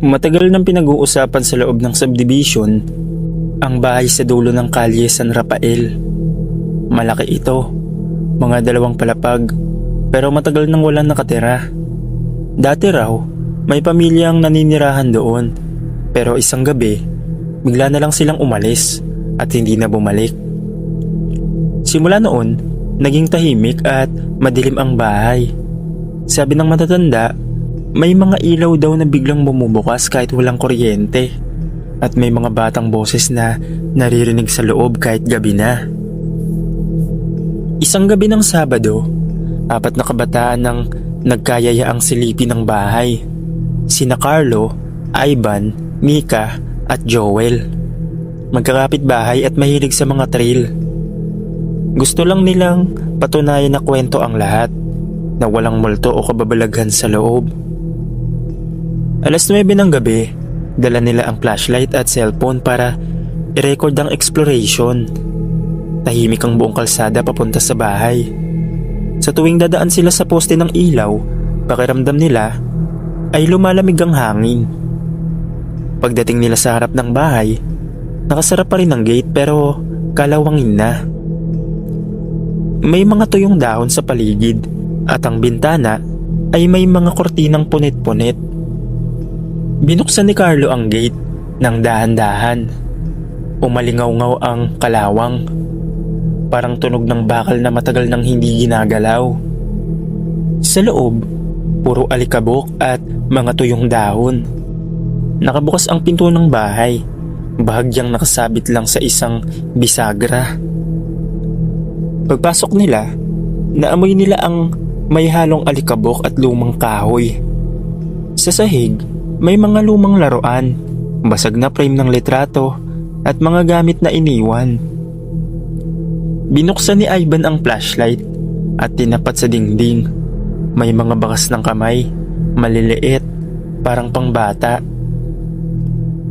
Matagal nang pinag-uusapan sa loob ng subdivision ang bahay sa dulo ng kalye San Rafael. Malaki ito, mga 2 palapag, pero matagal nang walang nakatira. Dati raw, may pamilyang naninirahan doon, pero isang gabi, bigla na lang silang umalis at hindi na bumalik. Simula noon, naging tahimik at madilim ang bahay. Sabi ng matatanda, may mga ilaw daw na biglang bumubukas kahit walang kuryente, at may mga batang boses na naririnig sa loob kahit gabi na. Isang gabi ng Sabado, 4 na kabataan ng nagkayayaang silipin ng bahay. Sina Carlo, Ivan, Mika at Joel. Magkakapit bahay at mahilig sa mga trail. Gusto lang nilang patunayan na kwento ang lahat, na walang multo o kababalaghan sa loob. Alas 9 ng gabi, dala nila ang flashlight at cellphone para i-record ang exploration. Tahimik ang buong kalsada papunta sa bahay. Sa tuwing dadaan sila sa poste ng ilaw, pakiramdam nila ay lumalamig ang hangin. Pagdating nila sa harap ng bahay, nakasara pa rin ang gate pero kalawangin na. May mga tuyong dahon sa paligid at ang bintana ay may mga kortinang punit-punit. Binuksan ni Carlo ang gate ng dahan-dahan. Umalingaw-ngaw ang kalawang, parang tunog ng bakal na matagal nang hindi ginagalaw. Sa loob, puro alikabok at mga tuyong dahon. Nakabukas ang pinto ng bahay, bahagyang nakasabit lang sa isang bisagra. Pagpasok nila, naamoy nila ang may halong alikabok at lumang kahoy. Sa sahig, may mga lumang laruan, basag na frame ng litrato at mga gamit na iniwan. Binuksan ni Ivan ang flashlight at tinapat sa dingding. May mga bakas ng kamay, maliliit, parang pangbata.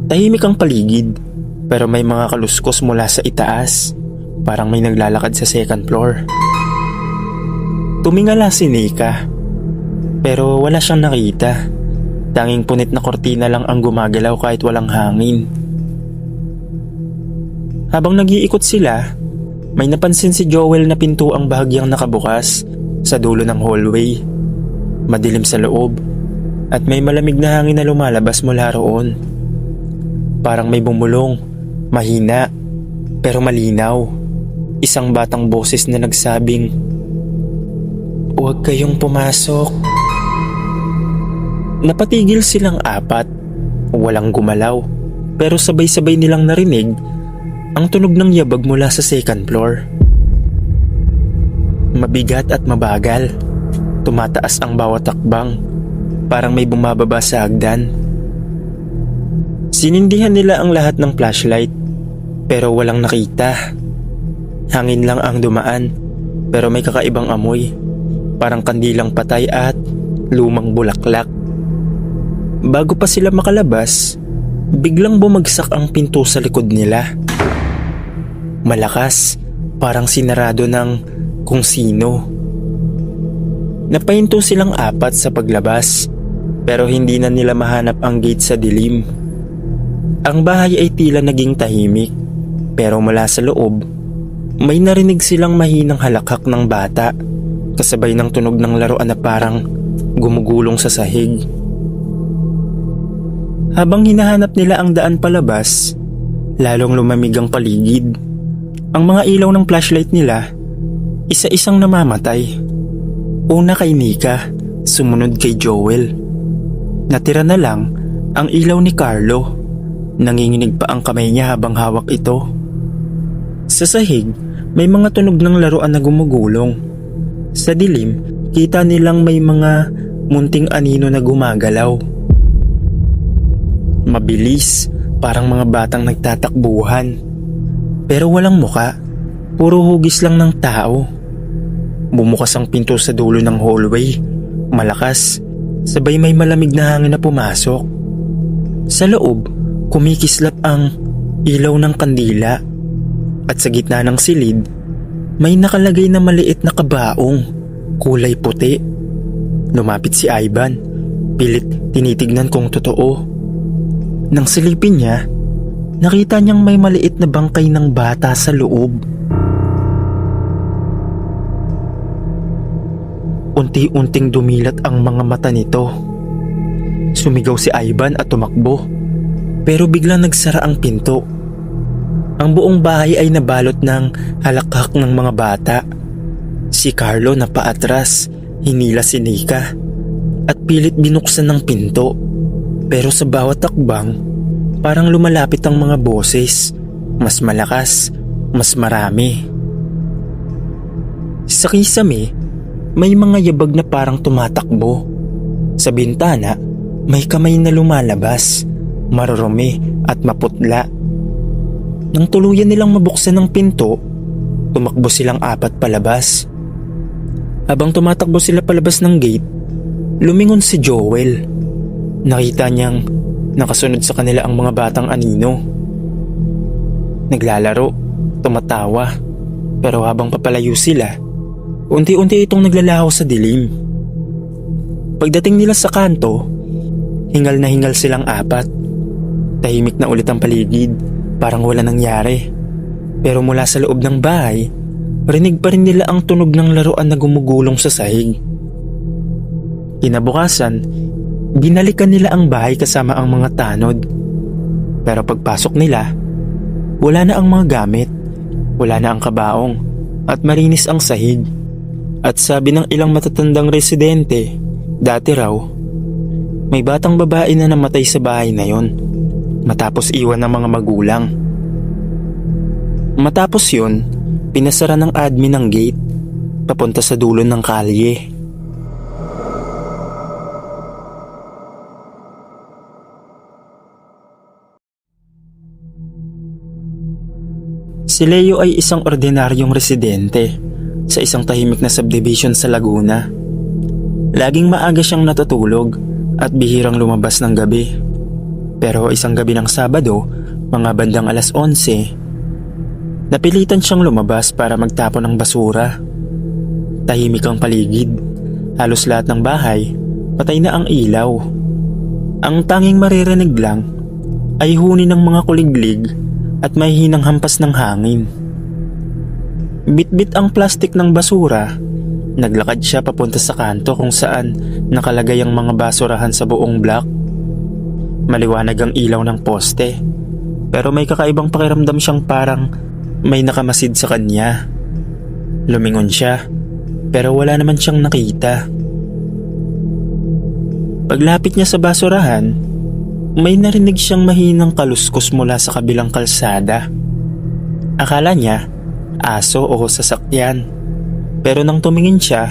Tahimik ang paligid, pero may mga kaluskos mula sa itaas, parang may naglalakad sa second floor. Tumingala si Nika, pero wala siyang nakita. Tanging punit na kortina lang ang gumagalaw kahit walang hangin. Habang nag-iikot sila, may napansin si Joel na pinto ang bahagyang nakabukas sa dulo ng hallway. Madilim sa loob at may malamig na hangin na lumalabas mula roon. Parang may bumulong, mahina, pero malinaw. Isang batang boses na nagsabing, "Huwag kayong pumasok." Napatigil silang 4, walang gumalaw, pero sabay-sabay nilang narinig ang tunog ng yabag mula sa second floor. Mabigat at mabagal, tumataas ang bawat takbang, parang may bumababa sa hagdan. Sinindihan nila ang lahat ng flashlight, pero walang nakita. Hangin lang ang dumaan, pero may kakaibang amoy, parang kandilang patay at lumang bulaklak. Bago pa sila makalabas, biglang bumagsak ang pinto sa likod nila. Malakas, parang sinarado ng kung sino. Napahinto silang 4 sa paglabas, pero hindi na nila mahanap ang gate sa dilim. Ang bahay ay tila naging tahimik, pero mula sa loob, may narinig silang mahinang halakhak ng bata, kasabay ng tunog ng laruan na parang gumugulong sa sahig. Habang hinahanap nila ang daan palabas, lalong lumamig ang paligid. Ang mga ilaw ng flashlight nila, isa-isang namamatay. Una kay Nika, sumunod kay Joel. Natira na lang ang ilaw ni Carlo. Nanginginig pa ang kamay niya habang hawak ito. Sa sahig, may mga tunog ng laruan na gumugulong. Sa dilim, kita nilang may mga munting anino na gumagalaw. Mabilis, parang mga batang nagtatakbuhan. Pero walang muka, puro hugis lang ng tao. Bumukas ang pinto sa dulo ng hallway, malakas, sabay may malamig na hangin na pumasok. Sa loob, kumikislap ang ilaw ng kandila, at sa gitna ng silid, may nakalagay na maliit na kabaong, kulay puti. Lumapit si Ivan, pilit tinitignan kung totoo. Nang silipin niya, nakita niyang may maliit na bangkay ng bata sa loob. Unti-unting dumilat ang mga mata nito. Sumigaw si Ivan at tumakbo, pero biglang nagsara ang pinto. Ang buong bahay ay nabalot ng halakhak ng mga bata. Si Carlo na paatras, hinila si Nika at pilit binuksan ng pinto. Pero sa bawat takbang, parang lumalapit ang mga boses. Mas malakas, mas marami. Sa kisame, may mga yabag na parang tumatakbo. Sa bintana, may kamay na lumalabas, marurumi at maputla. Nang tuluyan nilang mabuksan ng pinto, tumakbo silang 4 palabas. Habang tumatakbo sila palabas ng gate, lumingon si Joel. Nakita niyang nakasunod sa kanila ang mga batang anino. Naglalaro, tumatawa, pero habang papalayo sila, unti-unti itong naglalaho sa dilim. Pagdating nila sa kanto, hingal na hingal silang 4. Tahimik na ulit ang paligid, parang wala nangyari. Pero mula sa loob ng bahay, rinig pa rin nila ang tunog ng laruan na gumugulong sa sahig. Kinabukasan, binalikan nila ang bahay kasama ang mga tanod. Pero pagpasok nila, wala na ang mga gamit, wala na ang kabaong, at malinis ang sahig. At sabi ng ilang matatandang residente, dati raw, may batang babae na namatay sa bahay na yon, matapos iwan ng mga magulang. Matapos yun, pinasara ng admin ng gate papunta sa dulo ng kalye. Si Leo ay isang ordinaryong residente sa isang tahimik na subdivision sa Laguna. Laging maaga siyang natutulog at bihirang lumabas ng gabi. Pero isang gabi ng Sabado, mga bandang 11:00, napilitan siyang lumabas para magtapon ng basura. Tahimik ang paligid. Halos lahat ng bahay, patay na ang ilaw. Ang tanging maririnig lang ay huni ng mga kuliglig at may hinang hampas ng hangin. Bit-bit ang plastik ng basura. Naglakad siya papunta sa kanto kung saan nakalagay ang mga basurahan sa buong block. Maliwanag ang ilaw ng poste, pero may kakaibang pakiramdam siyang parang may nakamasid sa kanya. Lumingon siya, pero wala naman siyang nakita. Paglapit niya sa basurahan, may narinig siyang mahinang kaluskos mula sa kabilang kalsada. Akala niya aso o sasakyan, pero nang tumingin siya,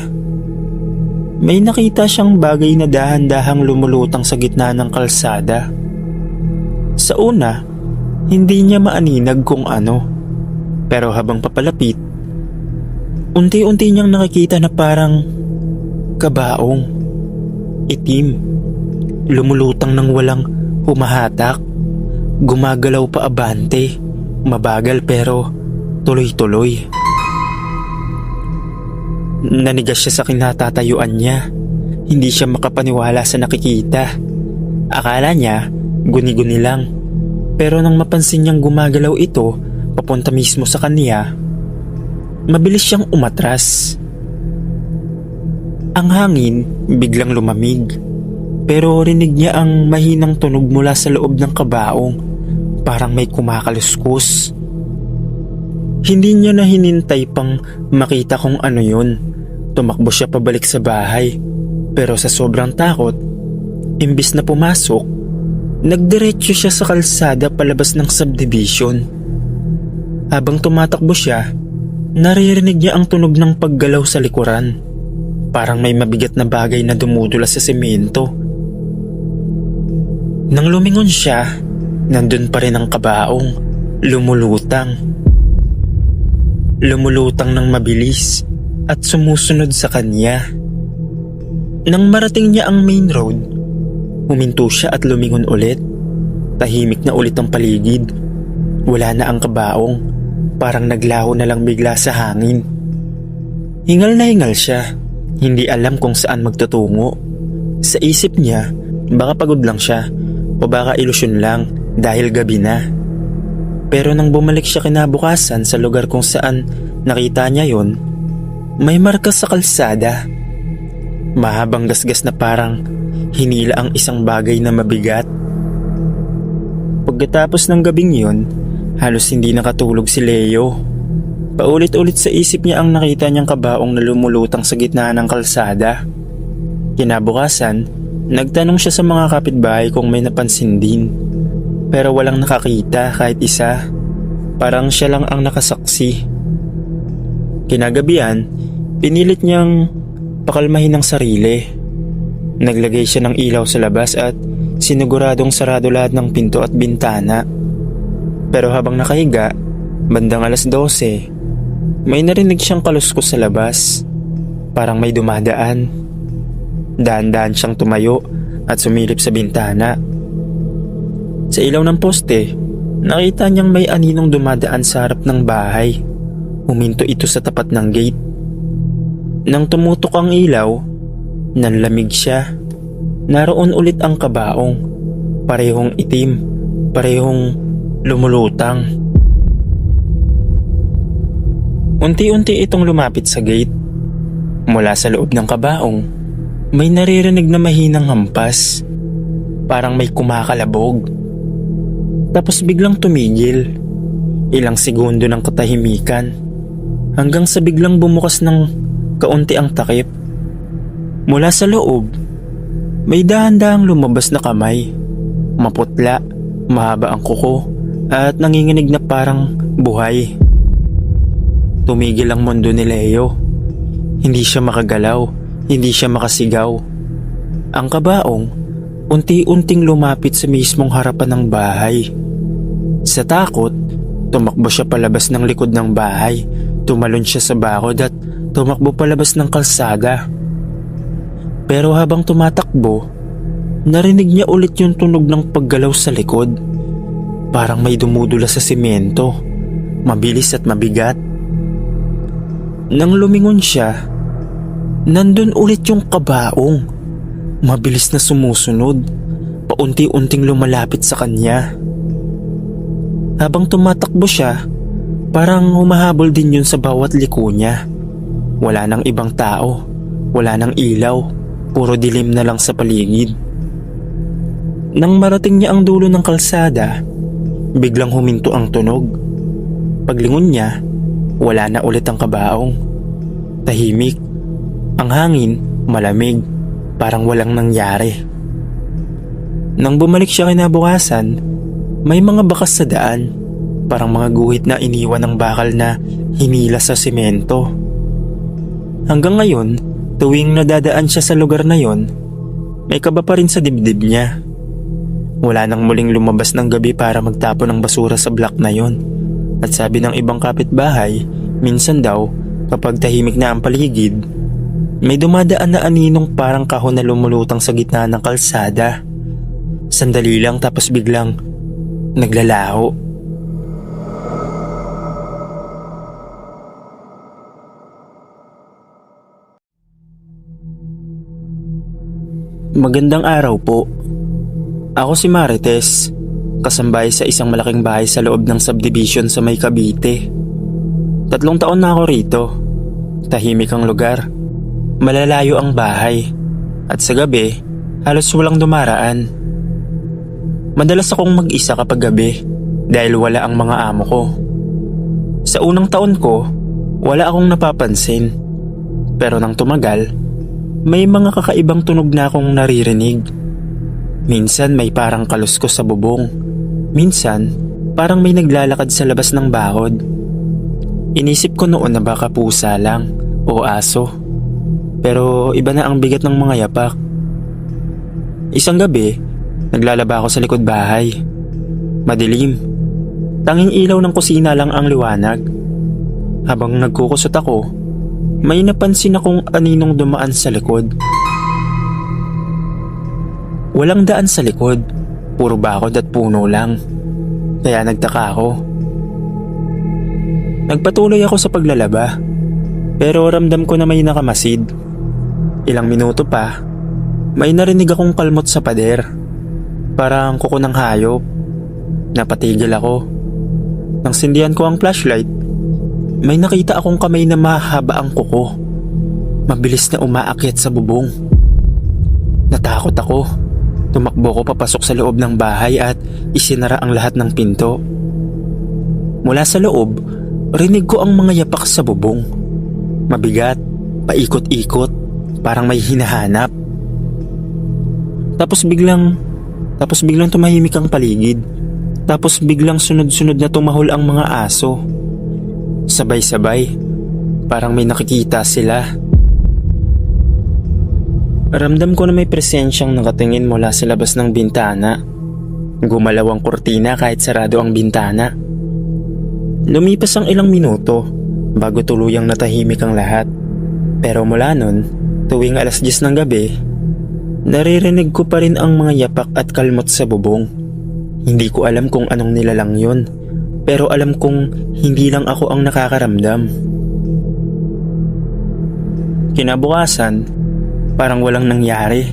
may nakita siyang bagay na dahan-dahang lumulutang sa gitna ng kalsada. Sa una, hindi niya maaninag kung ano, pero habang papalapit, unti-unti niyang nakikita na parang kabaong, itim, lumulutang ng walang humahatak, gumagalaw pa abante, mabagal pero tuloy-tuloy. Nanigas siya sa kinatatayuan niya. Hindi siya makapaniwala sa nakikita. Akala niya guni-guni lang, pero nang mapansin niyang gumagalaw ito papunta mismo sa kanya, mabilis siyang umatras. Ang hangin biglang lumamig, pero rinig niya ang mahinang tunog mula sa loob ng kabaong, parang may kumakaluskus. Hindi niya na hinintay pang makita kung ano yun. Tumakbo siya pabalik sa bahay, pero sa sobrang takot, imbis na pumasok, nagdiretso siya sa kalsada palabas ng subdivision. Habang tumatakbo siya, naririnig niya ang tunog ng paggalaw sa likuran. Parang may mabigat na bagay na dumudula sa semento. Nang lumingon siya, nandun pa rin ang kabaong, lumulutang. Lumulutang ng mabilis at sumusunod sa kanya. Nang marating niya ang main road, huminto siya at lumingon ulit. Tahimik na ulit ang paligid. Wala na ang kabaong, parang naglaho na lang bigla sa hangin. Hingal na hingal siya, hindi alam kung saan magtutungo. Sa isip niya, baka pagod lang siya, O baka ilusyon lang dahil gabi na. Pero nang bumalik siya kinabukasan sa lugar kung saan nakita niya yon, may marka sa kalsada. Mahabang gasgas na parang hinila ang isang bagay na mabigat. Pagkatapos ng gabing yon, halos hindi nakatulog si Leo. Paulit-ulit sa isip niya ang nakita niyang kabaong na lumulutang sa gitna ng kalsada. Kinabukasan, nagtanong siya sa mga kapitbahay kung may napansin din. Pero walang nakakita kahit isa. Parang siya lang ang nakasaksi. Kinagabihan, pinilit niyang pakalmahin ang sarili. Naglagay siya ng ilaw sa labas at siniguradong sarado lahat ng pinto at bintana. Pero habang nakahiga, bandang 12:00, may narinig siyang kaluskos sa labas. Parang may dumadaan. Dahan-dahan siyang tumayo at sumilip sa bintana. Sa ilaw ng poste, nakita niyang may aninong dumadaan sa harap ng bahay. Huminto ito sa tapat ng gate. Nang tumutok ang ilaw, nanlamig siya. Naroon ulit ang kabaong. Parehong itim, parehong lumulutang. Unti-unti itong lumapit sa gate. Mula sa loob ng kabaong, may naririnig na mahinang hampas. Parang may kumakalabog. Tapos biglang tumigil. Ilang segundo ng katahimikan. Hanggang sa biglang bumukas ng kaunti ang takip. Mula sa loob, may dahan-dahang lumabas na kamay. Maputla, mahaba ang kuko, at nanginginig na parang buhay. Tumigil ang mundo ni Leo. Hindi siya makagalaw, hindi siya makasigaw. Ang kabaong, unti-unting lumapit sa mismong harapan ng bahay. Sa takot, tumakbo siya palabas ng likod ng bahay. Tumalon siya sa bakod at tumakbo palabas ng kalsada. Pero habang tumatakbo, narinig niya ulit yung tunog ng paggalaw sa likod. Parang may dumudula sa simento, mabilis at mabigat. Nang lumingon siya, nandun ulit yung kabaong. Mabilis na sumusunod, paunti-unting lumalapit sa kanya. Habang tumatakbo siya, parang humahabol din yun sa bawat liko niya. Wala nang ibang tao, wala nang ilaw, puro dilim na lang sa paligid. Nang marating niya ang dulo ng kalsada, biglang huminto ang tunog. Paglingon niya, wala na ulit ang kabaong. Tahimik. Ang hangin, malamig, parang walang nangyari. Nang bumalik siya kinabukasan, may mga bakas sa daan, parang mga guhit na iniwan ng bakal na hinila sa simento. Hanggang ngayon, tuwing nadadaan siya sa lugar na yon, may kaba pa rin sa dibdib niya. Wala nang muling lumabas ng gabi para magtapon ng basura sa block na yon. At sabi ng ibang kapitbahay, minsan daw, kapag tahimik na ang paligid, may dumadaan na aninong parang kahon na lumulutang sa gitna ng kalsada. Sandali lang tapos biglang naglalaho. Magandang araw po. Ako si Marites, kasambay sa isang malaking bahay sa loob ng subdivision sa may Cavite. 3 taon na ako rito. Tahimik ang lugar. Malalayo ang bahay. At sa gabi, halos walang dumaraan. Madalas akong mag-isa kapag gabi dahil wala ang mga amo ko. Sa unang taon ko, wala akong napapansin. Pero nang tumagal, may mga kakaibang tunog na akong naririnig. Minsan may parang kaluskos sa bubong. Minsan, parang may naglalakad sa labas ng bakod. Inisip ko noon na baka pusa lang o aso. Pero iba na ang bigat ng mga yapak. Isang gabi, naglalaba ako sa likod bahay. Madilim. Tanging ilaw ng kusina lang ang liwanag. Habang nagkukusot ako, may napansin akong aninong dumaan sa likod. Walang daan sa likod, puro bakod at puno lang. Kaya nagtaka ako. Nagpatuloy ako sa paglalaba, pero ramdam ko na may nakamasid. Ilang minuto pa, may narinig akong kalmot sa pader. Parang kuko ng hayop. Napatigil ako. Nang sindihan ko ang flashlight, may nakita akong kamay na mahaba ang kuko. Mabilis na umaakyat sa bubong. Natakot ako. Tumakbo ko papasok sa loob ng bahay at isinara ang lahat ng pinto. Mula sa loob, rinig ko ang mga yapak sa bubong. Mabigat, paikot-ikot, parang may hinahanap. Tapos biglang tumahimik ang paligid. Tapos biglang sunod-sunod na tumahol ang mga aso. Sabay-sabay, parang may nakikita sila. Ramdam ko na may presensyang nakatingin mula sa labas ng bintana. Gumalaw ang kurtina kahit sarado ang bintana. Lumipas ang ilang minuto bago tuluyang natahimik ang lahat. Pero mula nun, tuwing 10:00 ng gabi, naririnig ko pa rin ang mga yapak at kalmot sa bubong. Hindi ko alam kung anong nilalang yun, pero alam kong hindi lang ako ang nakakaramdam. Kinabukasan, parang walang nangyari.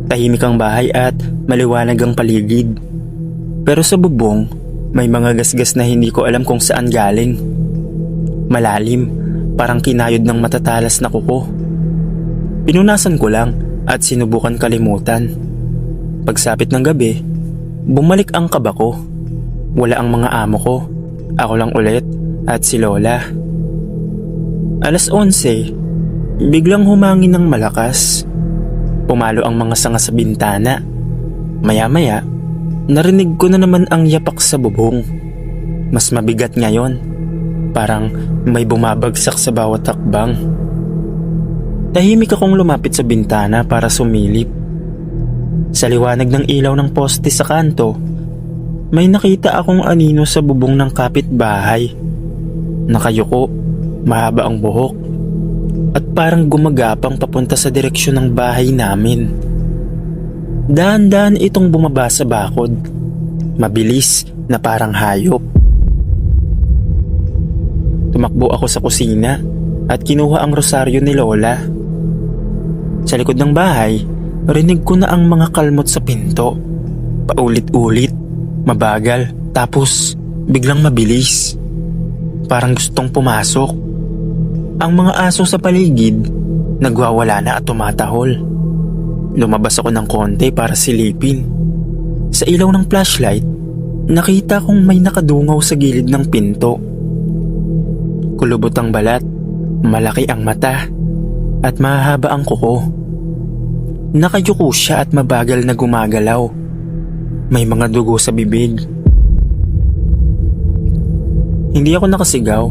Tahimik ang bahay at maliwanag ang paligid. Pero sa bubong, may mga gasgas na hindi ko alam kung saan galing. Malalim, parang kinayod ng matatalas na kuko. Pinunasan ko lang at sinubukan kalimutan. Pagsapit ng gabi, bumalik ang kaba ko. Wala ang mga amo ko. Ako lang ulit at si Lola. 11:00, biglang humangin ng malakas. Pumalo ang mga sanga sa bintana. Maya-maya, narinig ko na naman ang yapak sa bubong. Mas mabigat ngayon. Parang may bumabagsak sa bawat hakbang. Tahimik akong lumapit sa bintana para sumilip. Sa liwanag ng ilaw ng poste sa kanto, may nakita akong anino sa bubong ng kapitbahay. Nakayuko, mahaba ang buhok, at parang gumagapang papunta sa direksyon ng bahay namin. Dahan-dahan itong bumaba sa bakod. Mabilis na parang hayop. Tumakbo ako sa kusina at kinuha ang rosaryo ni Lola. Sa likod ng bahay, rinig ko na ang mga kalmot sa pinto. Paulit-ulit, mabagal, tapos biglang mabilis. Parang gustong pumasok. Ang mga aso sa paligid, nagwawala na at tumatahol. Lumabas ako ng konti para silipin. Sa ilaw ng flashlight, nakita kong may nakadungaw sa gilid ng pinto. Kulubot ang balat, malaki ang mata, at mahaba ang kuko. Nakayuko siya at mabagal na gumagalaw. May mga dugo sa bibig. Hindi ako nakasigaw.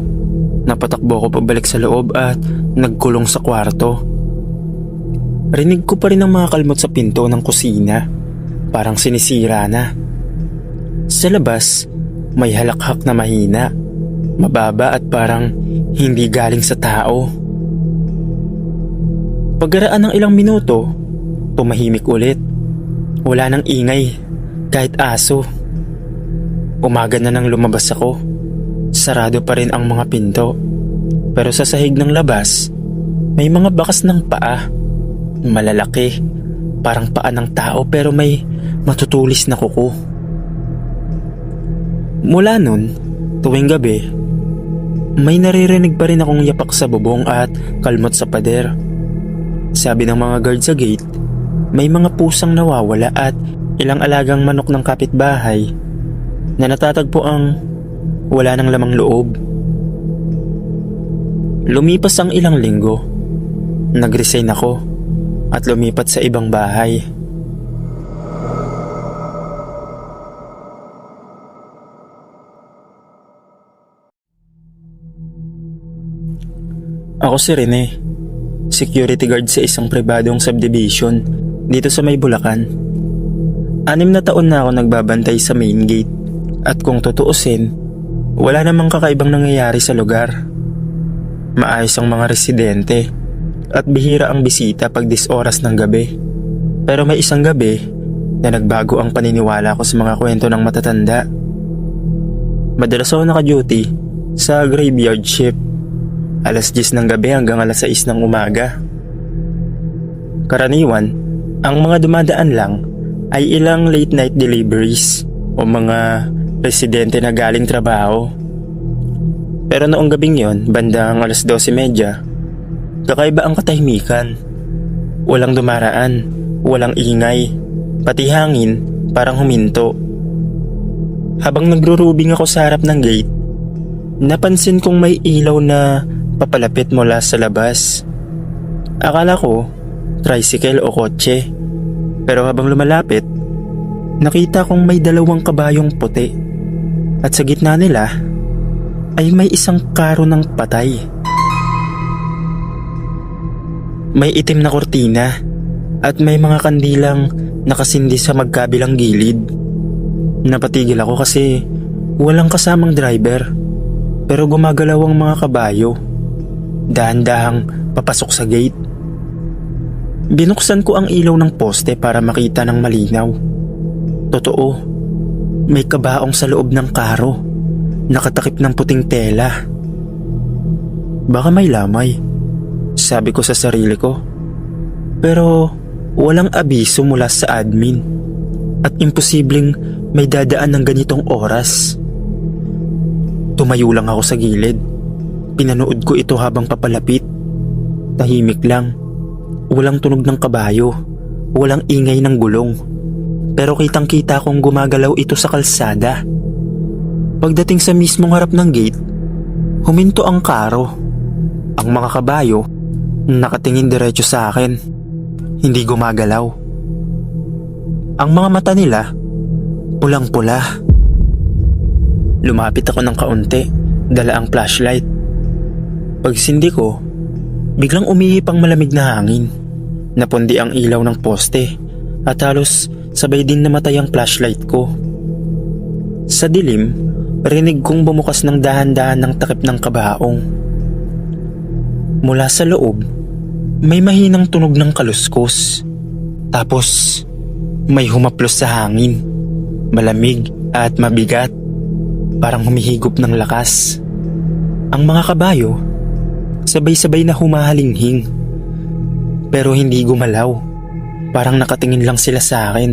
Napatakbo ko pabalik sa loob at nagkulong sa kwarto. Rinig ko pa rin ang mga kalmot sa pinto ng kusina. Parang sinisira na. Sa labas, may halakhak na mahina. Mababa at parang hindi galing sa tao. Pagkaraan ng ilang minuto, tumahimik ulit. Wala nang ingay, kahit aso. Umaga na nang lumabas ako. Sarado pa rin ang mga pinto. Pero sa sahig ng labas, may mga bakas ng paa. Malalaki, parang paa ng tao pero may matutulis na kuko. Mula nun, tuwing gabi, may naririnig pa rin akong yapak sa bubong at kalmot sa pader. Sabi ng mga guard sa gate, may mga pusang nawawala at ilang alagang manok ng kapitbahay na natatagpo ang wala ng lamang loob. Lumipas ang ilang linggo. Nag-resign ako at lumipat sa ibang bahay. Ako si Rene, security guard sa isang pribadong subdivision dito sa may Bulacan. 6 na taon na ako nagbabantay sa main gate at kung tutuusin, wala namang kakaibang nangyayari sa lugar. Maayos ang mga residente at bihira ang bisita pag 10 oras ng gabi. Pero may isang gabi na nagbago ang paniniwala ko sa mga kwento ng matatanda. Madalas ako naka-duty sa graveyard shift. 10:00 ng gabi hanggang 6:00 ng umaga. Karaniwan, ang mga dumadaan lang ay ilang late night deliveries o mga residente na galing trabaho. Pero noong gabing yon, bandang 12:30, kakaiba ang katahimikan. Walang dumaraan, walang ingay, pati hangin parang huminto. Habang nagrurubing ako sa harap ng gate, napansin kong may ilaw na papalapit mula sa labas. Akala ko tricycle o kotse, pero habang lumalapit, nakita kong may 2 kabayong puti at sa gitna nila ay may isang karo ng patay. May itim na kortina at may mga kandilang nakasindi sa magkabilang gilid. Napatigil ako kasi walang kasamang driver, pero gumagalaw ang mga kabayo. Dahan-dahang papasok sa gate. Binuksan ko ang ilaw ng poste para makita ng malinaw. Totoo, may kabaong sa loob ng karo, nakatakip ng puting tela. Baka may lamay, sabi ko sa sarili ko. Pero walang abiso mula sa admin at imposibleng may dadaan ng ganitong oras. Tumayo lang ako sa gilid. Pinanood ko ito habang papalapit. Tahimik lang. Walang tunog ng kabayo. Walang ingay ng gulong. Pero kitang-kita kong gumagalaw ito sa kalsada. Pagdating sa mismong harap ng gate, huminto ang karo. Ang mga kabayo nakatingin diretso sa akin. Hindi gumagalaw. Ang mga mata nila pulang-pula. Lumapit ako ng kaunti, dala ang flashlight. Pagsindi ko, biglang umihip ang malamig na hangin. Napundi ang ilaw ng poste at halos sabay din namatay ang flashlight ko. Sa dilim, rinig kong bumukas ng dahan-dahan ng takip ng kabaong. Mula sa loob, may mahinang tunog ng kaluskos. Tapos, may humaplos sa hangin. Malamig at mabigat. Parang humihigop ng lakas. Ang mga kabayo, sabay-sabay na humahalinghing. Pero hindi gumalaw. Parang nakatingin lang sila sa akin.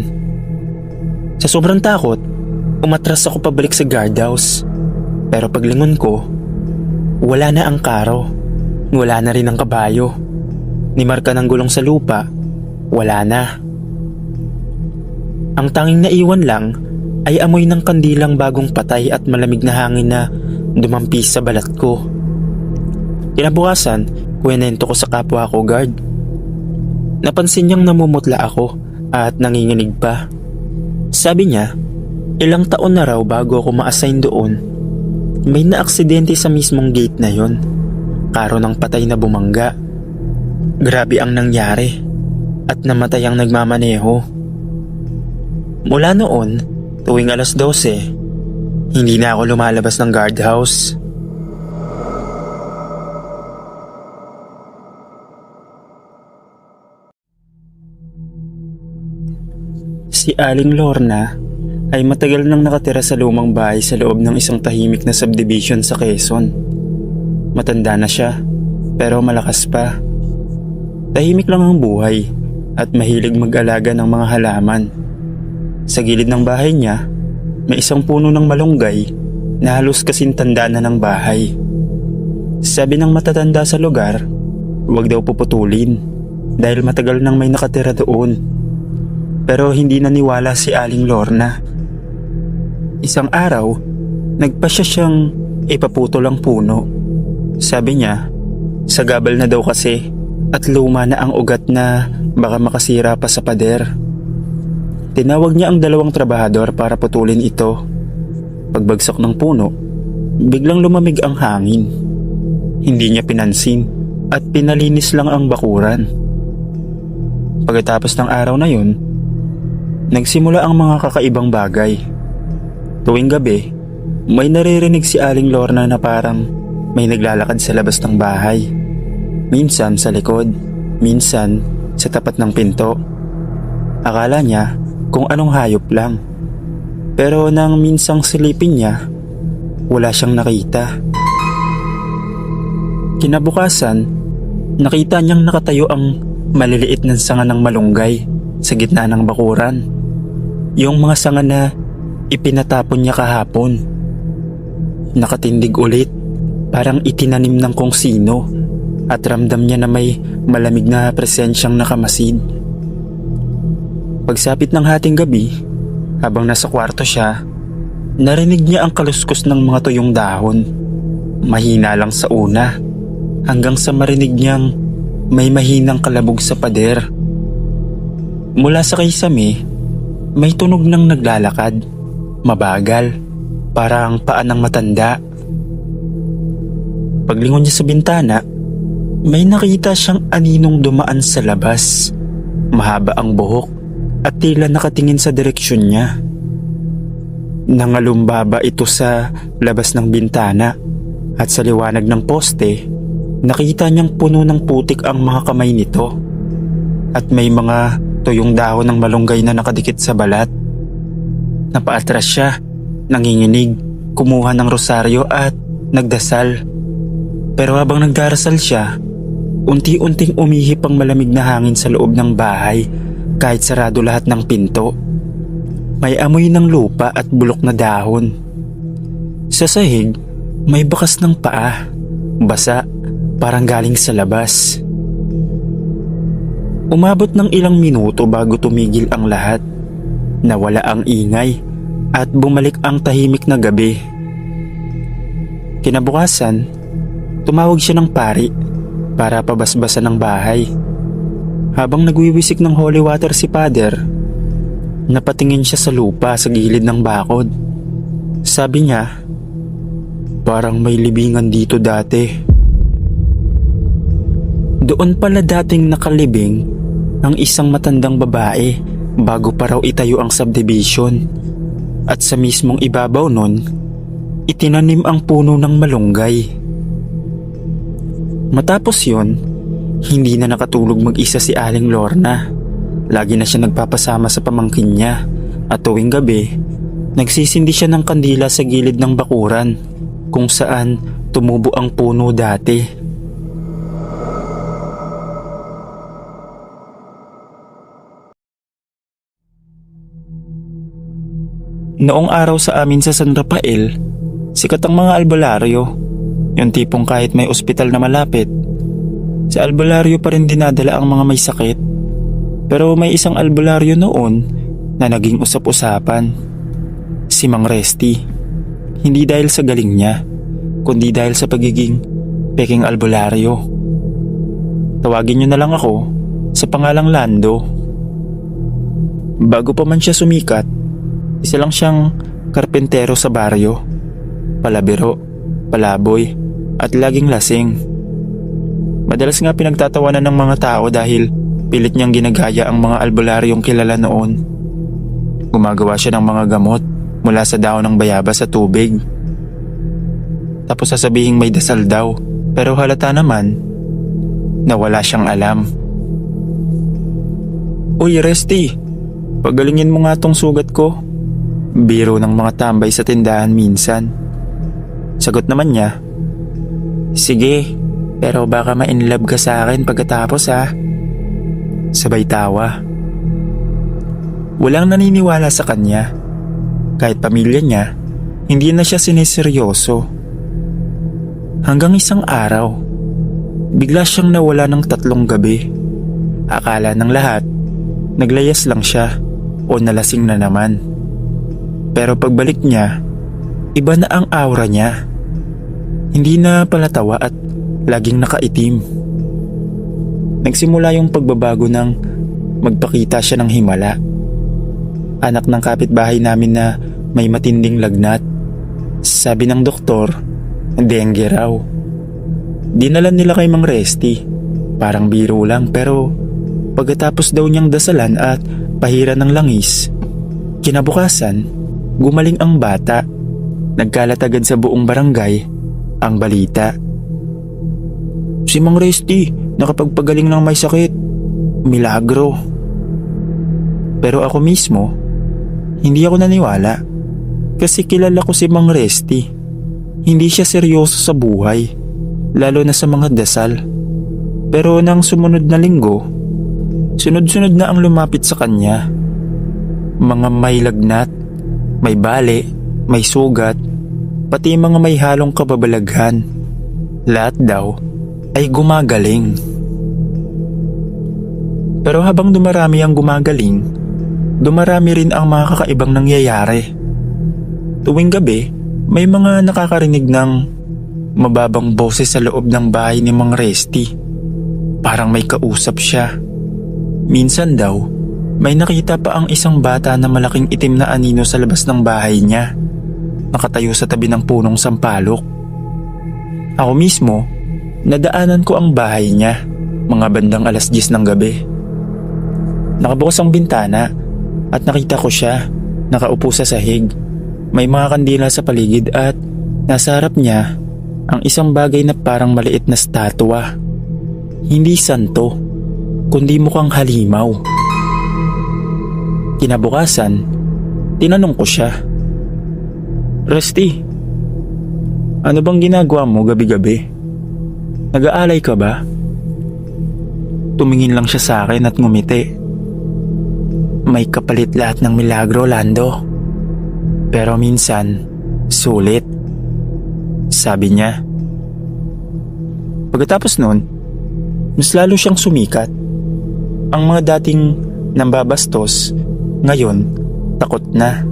Sa sobrang takot, umatras ako pabalik sa guardhouse. Pero paglingon ko, wala na ang karo. Wala na rin ang kabayo. Ni marka ng gulong sa lupa, wala na. Ang tanging naiwan lang ay amoy ng kandilang bagong patay at malamig na hangin na dumampis sa balat ko. Kinabukasan, kwento ko sa kapwa ko guard. Napansin niyang namumutla ako at nanginginig pa. Sabi niya, ilang taon na raw bago ako ma-assign doon, may naaksidente sa mismong gate na yon. Karo ng patay na bumangga. Grabe ang nangyari at namatay ang nagmamaneho. Mula noon, tuwing 12:00, hindi na ako lumalabas ng guardhouse. Si Aling Lorna ay matagal nang nakatira sa lumang bahay sa loob ng isang tahimik na subdivision sa Quezon. Matanda na siya, pero malakas pa. Tahimik lang ang buhay at mahilig mag-alaga ng mga halaman. Sa gilid ng bahay niya, may isang puno ng malunggay na halos kasing tanda na ng bahay. Sabi ng matatanda sa lugar, huwag daw puputulin dahil matagal nang may nakatira doon. Pero hindi naniwala si Aling Lorna. Isang araw, nagpasya siyang ipaputol ang puno. Sabi niya, sagabal na daw kasi at luma na ang ugat na baka makasira pa sa pader. Tinawag niya ang 2 trabahador para putulin ito. Pagbagsak ng puno, biglang lumamig ang hangin. Hindi niya pinansin at pinalinis lang ang bakuran. Pagkatapos ng araw na yun, nagsimula ang mga kakaibang bagay. Tuwing gabi, may naririnig si Aling Lorna na parang may naglalakad sa labas ng bahay. Minsan sa likod, minsan sa tapat ng pinto. Akala niya kung anong hayop lang. Pero nang minsang silipin niya, wala siyang nakita. Kinabukasan, nakita niyang nakatayo ang maliliit na sanga ng malunggay sa gitna ng bakuran. Yung mga sanga na ipinatapon niya kahapon. Nakatindig ulit, parang itinanim ng kung sino, at ramdam niya na may malamig na presensyang nakamasid. Pagsapit ng hating gabi, habang nasa kwarto siya, narinig niya ang kaluskos ng mga tuyong dahon. Mahina lang sa una, hanggang sa marinig niyang may mahinang kalabog sa pader. Mula sa kisame, may tunog ng naglalakad, mabagal, parang paa ng matanda. Paglingon niya sa bintana, may nakita siyang aninong dumaan sa labas. Mahaba ang buhok at tila nakatingin sa direksyon niya. Nangalumbaba ito sa labas ng bintana at sa liwanag ng poste, nakita niyang puno ng putik ang mga kamay nito at may mga tuyong dahon ng malunggay na nakadikit sa balat. Napaatras siya, nanginginig, kumuha ng rosaryo at nagdasal. Pero habang nagdarasal siya, unti-unting umihip ang malamig na hangin sa loob ng bahay kahit sarado lahat ng pinto. May amoy ng lupa at bulok na dahon. Sa sahig, may bakas ng paa, basa, parang galing sa labas. Umabot ng ilang minuto bago tumigil ang lahat. Nawala ang ingay at bumalik ang tahimik na gabi. Kinabukasan, tumawag siya ng pari para pabasbasan ng bahay. Habang nagwiwisik ng holy water si Father, napatingin siya sa lupa sa gilid ng bakod. Sabi niya, parang may libingan dito dati. Doon pala dating nakalibing ang isang matandang babae bago pa raw itayo ang subdivision. At sa mismong ibabaw nun, itinanim ang puno ng malunggay. Matapos yon, hindi na nakatulog mag-isa si Aling Lorna. Lagi na siya nagpapasama sa pamangkin niya at tuwing gabi, nagsisindi siya ng kandila sa gilid ng bakuran kung saan tumubo ang puno dati. Noong araw sa amin sa San Rafael, sikat ang mga albularyo. Yung tipong kahit may ospital na malapit, sa albularyo pa rin dinadala ang mga may sakit. Pero may isang albularyo noon na naging usap-usapan. Si Mang Resty. Hindi dahil sa galing niya, kundi dahil sa pagiging peking albularyo. Tawagin niyo na lang ako sa pangalang Lando. Bago pa man siya sumikat, isa lang siyang karpentero sa baryo. Palabiro, palaboy, at laging lasing. Madalas nga pinagtatawanan ng mga tao dahil pilit niyang ginagaya ang mga albularyong kilala noon. Gumagawa siya ng mga gamot mula sa dahon ng bayabas sa tubig. Tapos sasabihing may dasal daw, pero halata naman na wala siyang alam. Uy Resty, pagalingin mo nga tong sugat ko. Biro ng mga tambay sa tindahan minsan. Sagot naman niya, sige, pero baka ma-inlove ka sa akin pagkatapos ha. Sabay tawa. Walang naniniwala sa kanya. Kahit pamilya niya, hindi na siya siniseryoso. Hanggang isang araw, bigla siyang nawala ng 3 gabi. Akala ng lahat, naglayas lang siya o nalasing na naman. Pero pagbalik niya, iba na ang aura niya. Hindi na palatawa at laging nakaitim. Nagsimula yung pagbabago nang magpakita siya ng himala. Anak ng kapitbahay namin na may matinding lagnat. Sabi ng doktor, dengue raw. Dinala nila kay Mang Resty. Parang biro lang pero pagkatapos daw niyang dasalan at pahiran ng langis, kinabukasan, gumaling ang bata. Nagkalat agad sa buong barangay ang balita. Si Mang Resty nakapagpagaling ng may sakit. Milagro. Pero ako mismo, hindi ako naniwala. Kasi kilala ko si Mang Resty. Hindi siya seryoso sa buhay, lalo na sa mga dasal. Pero nang sumunod na linggo, sunod-sunod na ang lumapit sa kanya. Mga mga may lagnat, may bali, may sugat, pati mga may halong kababalaghan. Lahat daw ay gumagaling. Pero habang dumarami ang gumagaling, dumarami rin ang mga kakaibang nangyayari. Tuwing gabi, may mga nakakarinig ng mababang boses sa loob ng bahay ni Mang Resty. Parang may kausap siya. Minsan daw, may nakita pa ang isang bata na malaking itim na anino sa labas ng bahay niya, nakatayo sa tabi ng punong sampalok. Ako mismo, nadaanan ko ang bahay niya, mga bandang 10:00 ng gabi. Nakabukas ang bintana at nakita ko siya, nakaupo sa sahig. May mga kandila sa paligid at nasa harap niya ang isang bagay na parang maliit na statwa. Hindi santo, kundi mukhang halimaw. Kinabukasan, tinanong ko siya, "Resty, ano bang ginagawa mo gabi-gabi? Nag-aalay ka ba?" Tumingin lang siya sa akin at ngumiti. "May kapalit lahat ng milagro, Lando. Pero minsan, sulit," sabi niya. Pagkatapos nun, mas lalo siyang sumikat. Ang mga dating nambabastos, ngayon, takot na.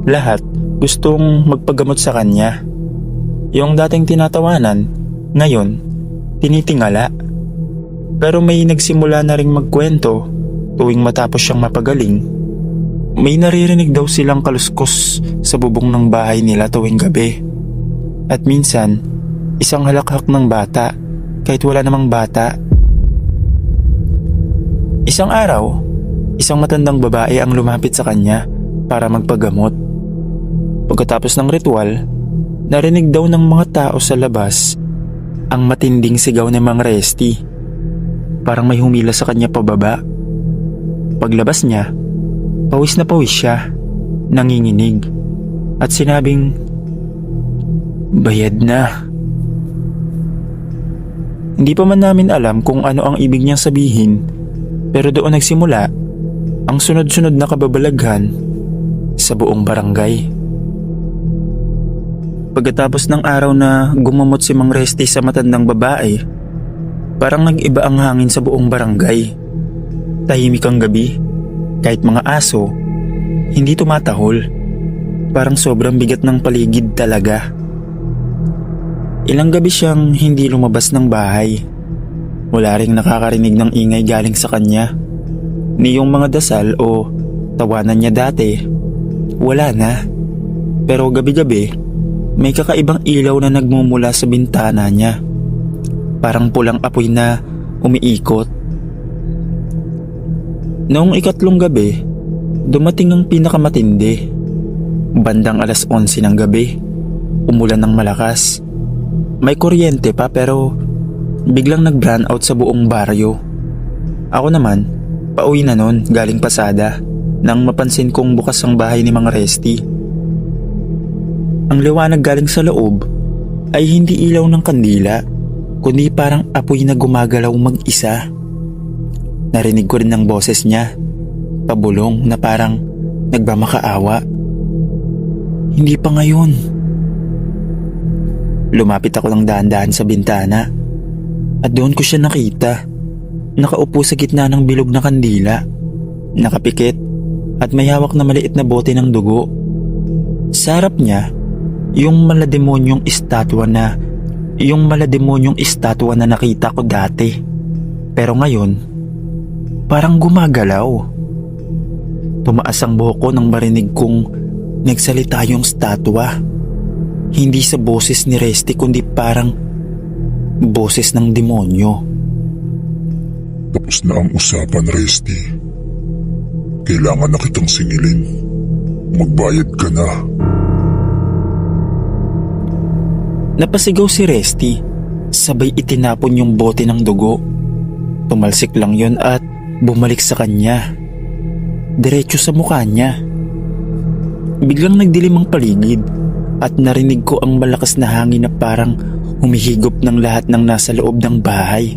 Lahat gustong magpagamot sa kanya. Yung dating tinatawanan, ngayon, tinitingala. Pero may nagsimula na ring magkwento tuwing matapos siyang mapagaling. May naririnig daw silang kaluskos sa bubong ng bahay nila tuwing gabi. At minsan, isang halakhak ng bata kahit wala namang bata. Isang araw, isang matandang babae ang lumapit sa kanya para magpagamot. Pagkatapos ng ritual, narinig daw ng mga tao sa labas ang matinding sigaw ni Mang Resty. Parang may humila sa kanya pababa. Paglabas niya, pawis na pawis siya, nanginginig, at sinabing, "Bayad na." Hindi pa man namin alam kung ano ang ibig niyang sabihin, pero doon nagsimula ang sunod-sunod na kababalaghan sa buong barangay. Pagkatapos ng araw na gumamot si Mang Resty sa matandang babae, parang nag-iba ang hangin sa buong barangay. Tahimik ang gabi, kahit mga aso, hindi tumatahol. Parang sobrang bigat ng paligid talaga. Ilang gabi siyang hindi lumabas ng bahay. Wala ring nakakarinig ng ingay galing sa kanya. Ni yung mga dasal o tawanan niya dati, wala na. Pero gabi-gabi, may kakaibang ilaw na nagmumula sa bintana niya. Parang pulang apoy na umiikot. Noong 3 gabi, dumating ang pinakamatindi. Bandang 11:00 ng gabi, umulan ng malakas. May kuryente pa pero biglang nag-brownout sa buong baryo. Ako naman, pauwi na nun galing pasada nang mapansin kong bukas ang bahay ni Mang Resty. Ang liwanag galing sa loob ay hindi ilaw ng kandila, kundi parang apoy na gumagalaw mag-isa. Narinig ko rin ang boses niya, pabulong na parang nagmamakaawa. "Hindi pa ngayon." Lumapit ako ng dahan-dahan sa bintana at doon ko siya nakita. Nakaupo sa gitna ng bilog na kandila, nakapikit at may hawak na maliit na bote ng dugo. Sa harap niya, yung malademonyong estatwa na nakita ko dati. Pero ngayon, parang gumagalaw. Tumaas ang buhok ko nang marinig kong nagsalita yung statwa. Hindi sa boses ni Resty kundi parang boses ng demonyo. "Tapos na ang usapan, Resty. Kailangan na kitang singilin. Magbayad ka na." Napasigaw si Resty, sabay itinapon yung bote ng dugo. Tumalsik lang yun at bumalik sa kanya. Diretso sa mukha niya. Biglang nagdilim ang paligid at narinig ko ang malakas na hangin na parang humihigop ng lahat ng nasa loob ng bahay.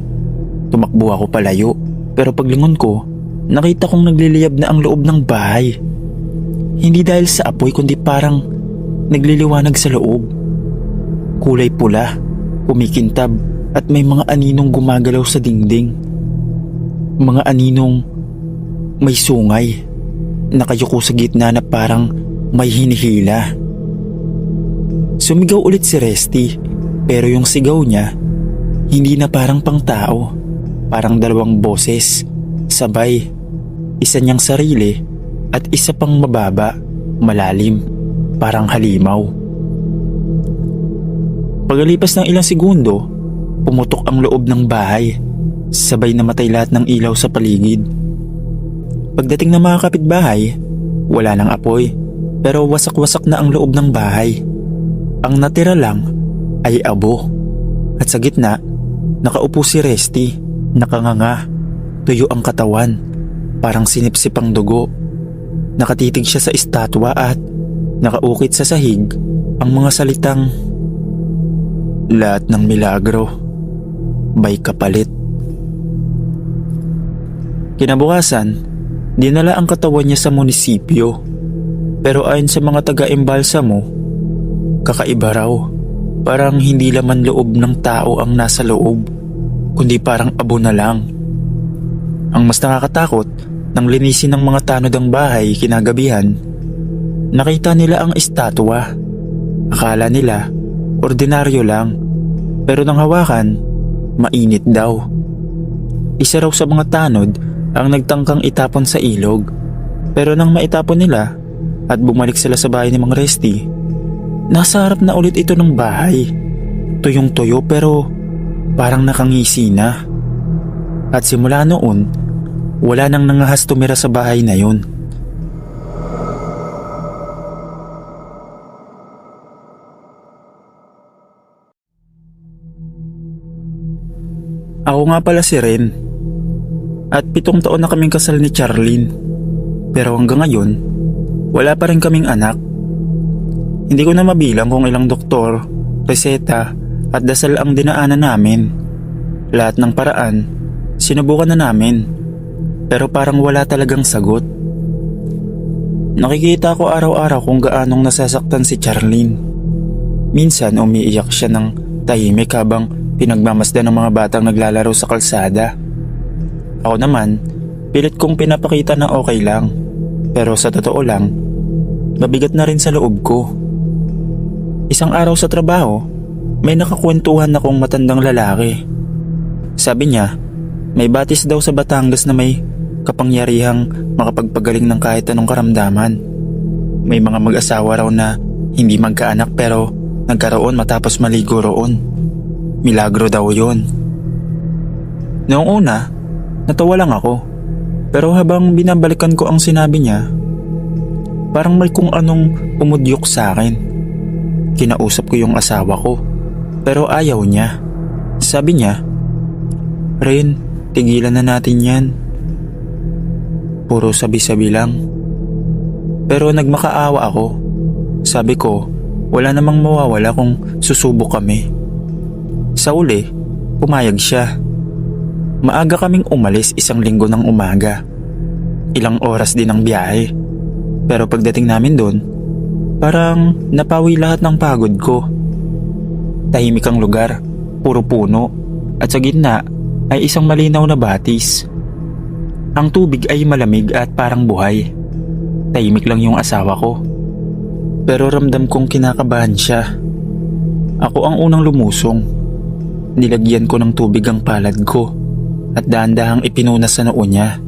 Tumakbo ako palayo, pero paglingon ko, nakita kong nagliliyab na ang loob ng bahay. Hindi dahil sa apoy kundi parang nagliliwanag sa loob. Kulay pula, kumikintab at may mga aninong gumagalaw sa dingding. Mga aninong may sungay, nakayuko sa gitna na parang may hinihila. Sumigaw ulit si Resty, pero yung sigaw niya hindi na parang pang tao, parang dalawang boses, sabay, isa niyang sarili at isa pang mababa, malalim, parang halimaw. Pagkalipas ng ilang segundo, pumutok ang loob ng bahay, sabay namatay lahat ng ilaw sa paligid. Pagdating ng mga kapitbahay, wala nang apoy, pero wasak-wasak na ang loob ng bahay. Ang natira lang ay abo, at sa gitna, nakaupo si Resty, nakanganga, tuyo ang katawan, parang sinipsip ang dugo. Nakatitig siya sa estatwa at nakaukit sa sahig ang mga salitang, "Lahat ng milagro, may kapalit." Kinabukasan, dinala ang katawan niya sa munisipyo. Pero ayon sa mga taga-imbalsamo, kakaiba raw. Parang hindi laman loob ng tao ang nasa loob, kundi parang abo na lang. Ang mas nakakatakot, nang linisin ng mga tanod ang bahay kinagabihan, nakita nila ang estatwa. Akala nila, ordinaryo lang. Pero nang hawakan, mainit daw. Isa raw sa mga tanod ang nagtangkang itapon sa ilog. Pero nang maitapon nila at bumalik sila sa bahay ni Mang Resty, nasa harap na ulit ito ng bahay. Tuyong-tuyo pero parang nakangisi na. At simula noon, wala nang nangahas tumira sa bahay na yun. Ako nga pala si Ren. At 7 taon na kaming kasal ni Charlene. Pero hanggang ngayon, wala pa rin kaming anak. Hindi ko na mabilang kung ilang doktor, reseta at dasal ang dinaanan namin. Lahat ng paraan, sinubukan na namin. Pero parang wala talagang sagot. Nakikita ko araw-araw kung gaanong nasasaktan si Charlene. Minsan umiiyak siya ng tahimik habang pinagmamasdan ng mga batang naglalaro sa kalsada. Ako naman, pilit kong pinapakita na okay lang. Pero sa totoo lang, mabigat na rin sa loob ko. Isang araw sa trabaho, may nakakwentuhan akong matandang lalaki. Sabi niya, may batis daw sa Batangas na may kapangyarihang makapagpagaling ng kahit anong karamdaman. May mga mag-asawa raw na hindi magkaanak pero nagkaroon matapos maligo roon. Milagro daw yun. Noong una, natawa lang ako. Pero habang binabalikan ko ang sinabi niya, parang may kung anong umudyok sa akin. Kinausap ko yung asawa ko, pero ayaw niya. Sabi niya, "Ren, tigilan na natin yan." Puro sabi-sabi lang. Pero nagmakaawa ako. Sabi ko, wala namang mawawala kung susubok kami. Sa uli, pumayag siya. Maaga kaming umalis 1 linggo ng umaga. Ilang oras din ang biyahe. Pero pagdating namin doon, parang napawi lahat ng pagod ko. Tahimik ang lugar, puro puno, at sa gitna ay isang malinaw na batis. Ang tubig ay malamig at parang buhay. Tahimik lang yung asawa ko. Pero ramdam kong kinakabahan siya. Ako ang unang lumusong. Nilagyan ko ng tubig ang palad ko at dahan-dahang ipinunas sa noo niya.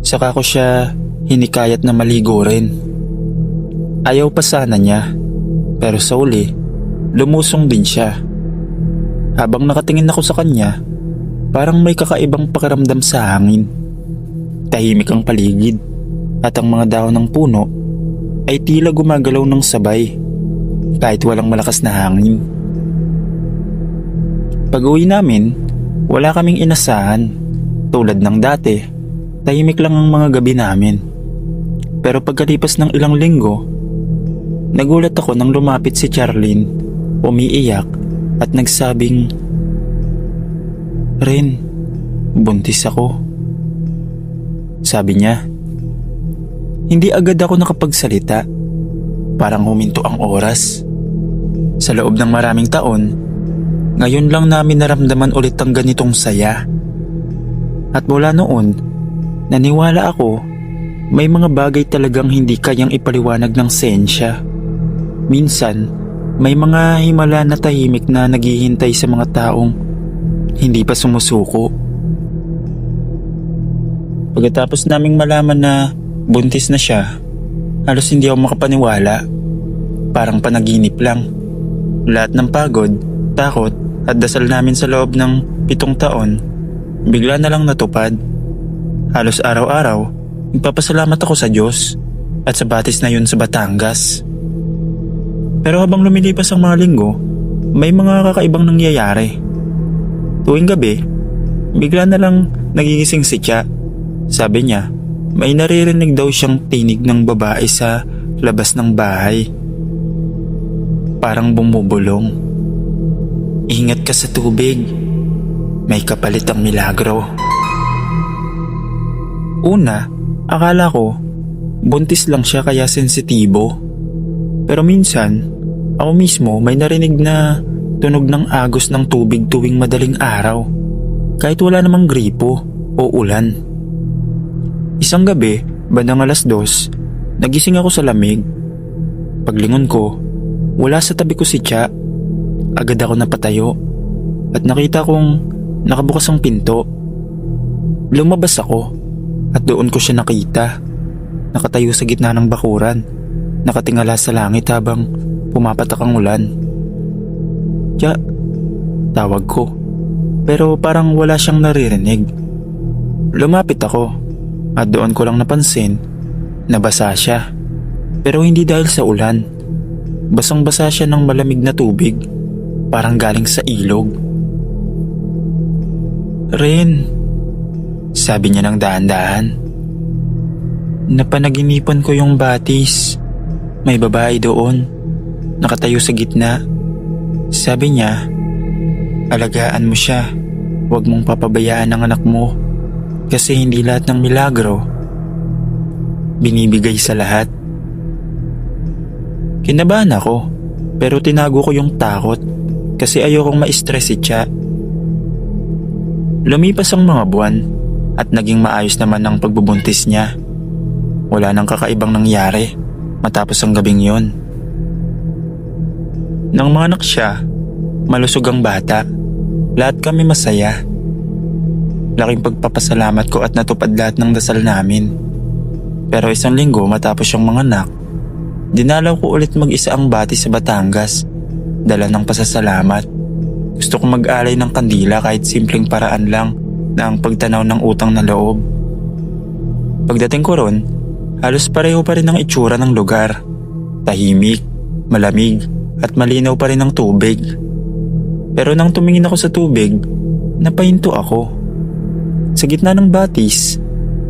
Saka ko siya hinikayat na maligo rin. Ayaw pa sana niya, pero sa uli, lumusong din siya. Habang nakatingin ako sa kanya, parang may kakaibang pakiramdam sa hangin. Tahimik ang paligid at ang mga dahon ng puno ay tila gumagalaw ng sabay kahit walang malakas na hangin. Pag-uwi namin, wala kaming inasahan. Tulad ng dati, tahimik lang ang mga gabi namin. Pero pagkalipas ng ilang linggo, nagulat ako nang lumapit si Charlene, umiiyak at nagsabing, "Ren, buntis ako." Sabi niya. Hindi agad ako nakapagsalita. Parang huminto ang oras. Sa loob ng maraming taon, ngayon lang namin naramdaman ulit ang ganitong saya. At mula noon, naniwala ako may mga bagay talagang hindi kayang ipaliwanag ng sensya. Minsan, may mga himala na tahimik na naghihintay sa mga taong hindi pa sumusuko. Pagkatapos naming malaman na buntis na siya, halos hindi ako makapaniwala. Parang panaginip lang. Lahat ng pagod, takot at dasal namin sa loob ng 7 taon, bigla na lang natupad. Halos araw-araw, nagpapasalamat ako sa Diyos at sa batis na yun sa Batangas. Pero habang lumilipas ang mga linggo, may mga kakaibang nangyayari. Tuwing gabi, bigla na lang nagigising si Tia. Sabi niya, may naririnig daw siyang tinig ng babae sa labas ng bahay. Parang bumubulong. Ingat ka sa tubig. May kapalit ang milagro. Una, akala ko buntis lang siya kaya sensitibo. Pero minsan, ako mismo may narinig na tunog ng agos ng tubig tuwing madaling araw. Kahit wala namang gripo o ulan. Isang gabi, bandang 2:00, nagising ako sa lamig. Paglingon ko, wala sa tabi ko si Tia. Agad ako napatayo at nakita kong nakabukas ang pinto. Lumabas ako at doon ko siya nakita. Nakatayo sa gitna ng bakuran, nakatingala sa langit habang pumapatak ang ulan. Tia, tawag ko. Pero parang wala siyang naririnig. Lumapit ako. At doon ko lang napansin na basa siya. Pero hindi dahil sa ulan. Basang-basa siya ng malamig na tubig, parang galing sa ilog. Ren, sabi niya ng dahan-dahan. Napanaginipan ko yung batis. May babae doon, nakatayo sa gitna. Sabi niya, alagaan mo siya. Huwag mong papabayaan ang anak mo. Kasi hindi lahat ng milagro binibigay sa lahat. Kinabahan ako, pero tinago ko yung takot kasi ayokong ma-stress si Tia. Lumipas ang mga buwan at naging maayos naman ang pagbubuntis niya. Wala nang kakaibang nangyari matapos ang gabing yon. Nang manganak siya, malusog ang bata. Lahat kami masaya. Laking pagpapasalamat ko at natupad lahat ng dasal namin. Pero isang linggo matapos yung manganak, dinalaw ko ulit mag-isa ang bati sa Batangas, dala ng pasasalamat. Gusto ko mag-alay ng kandila kahit simpleng paraan lang na ang pagtanaw ng utang na loob. Pagdating ko ron, halos pareho pa rin ang itsura ng lugar. Tahimik, malamig at malinaw pa rin ang tubig. Pero nang tumingin ako sa tubig, napahinto ako. Sa gitna ng batis,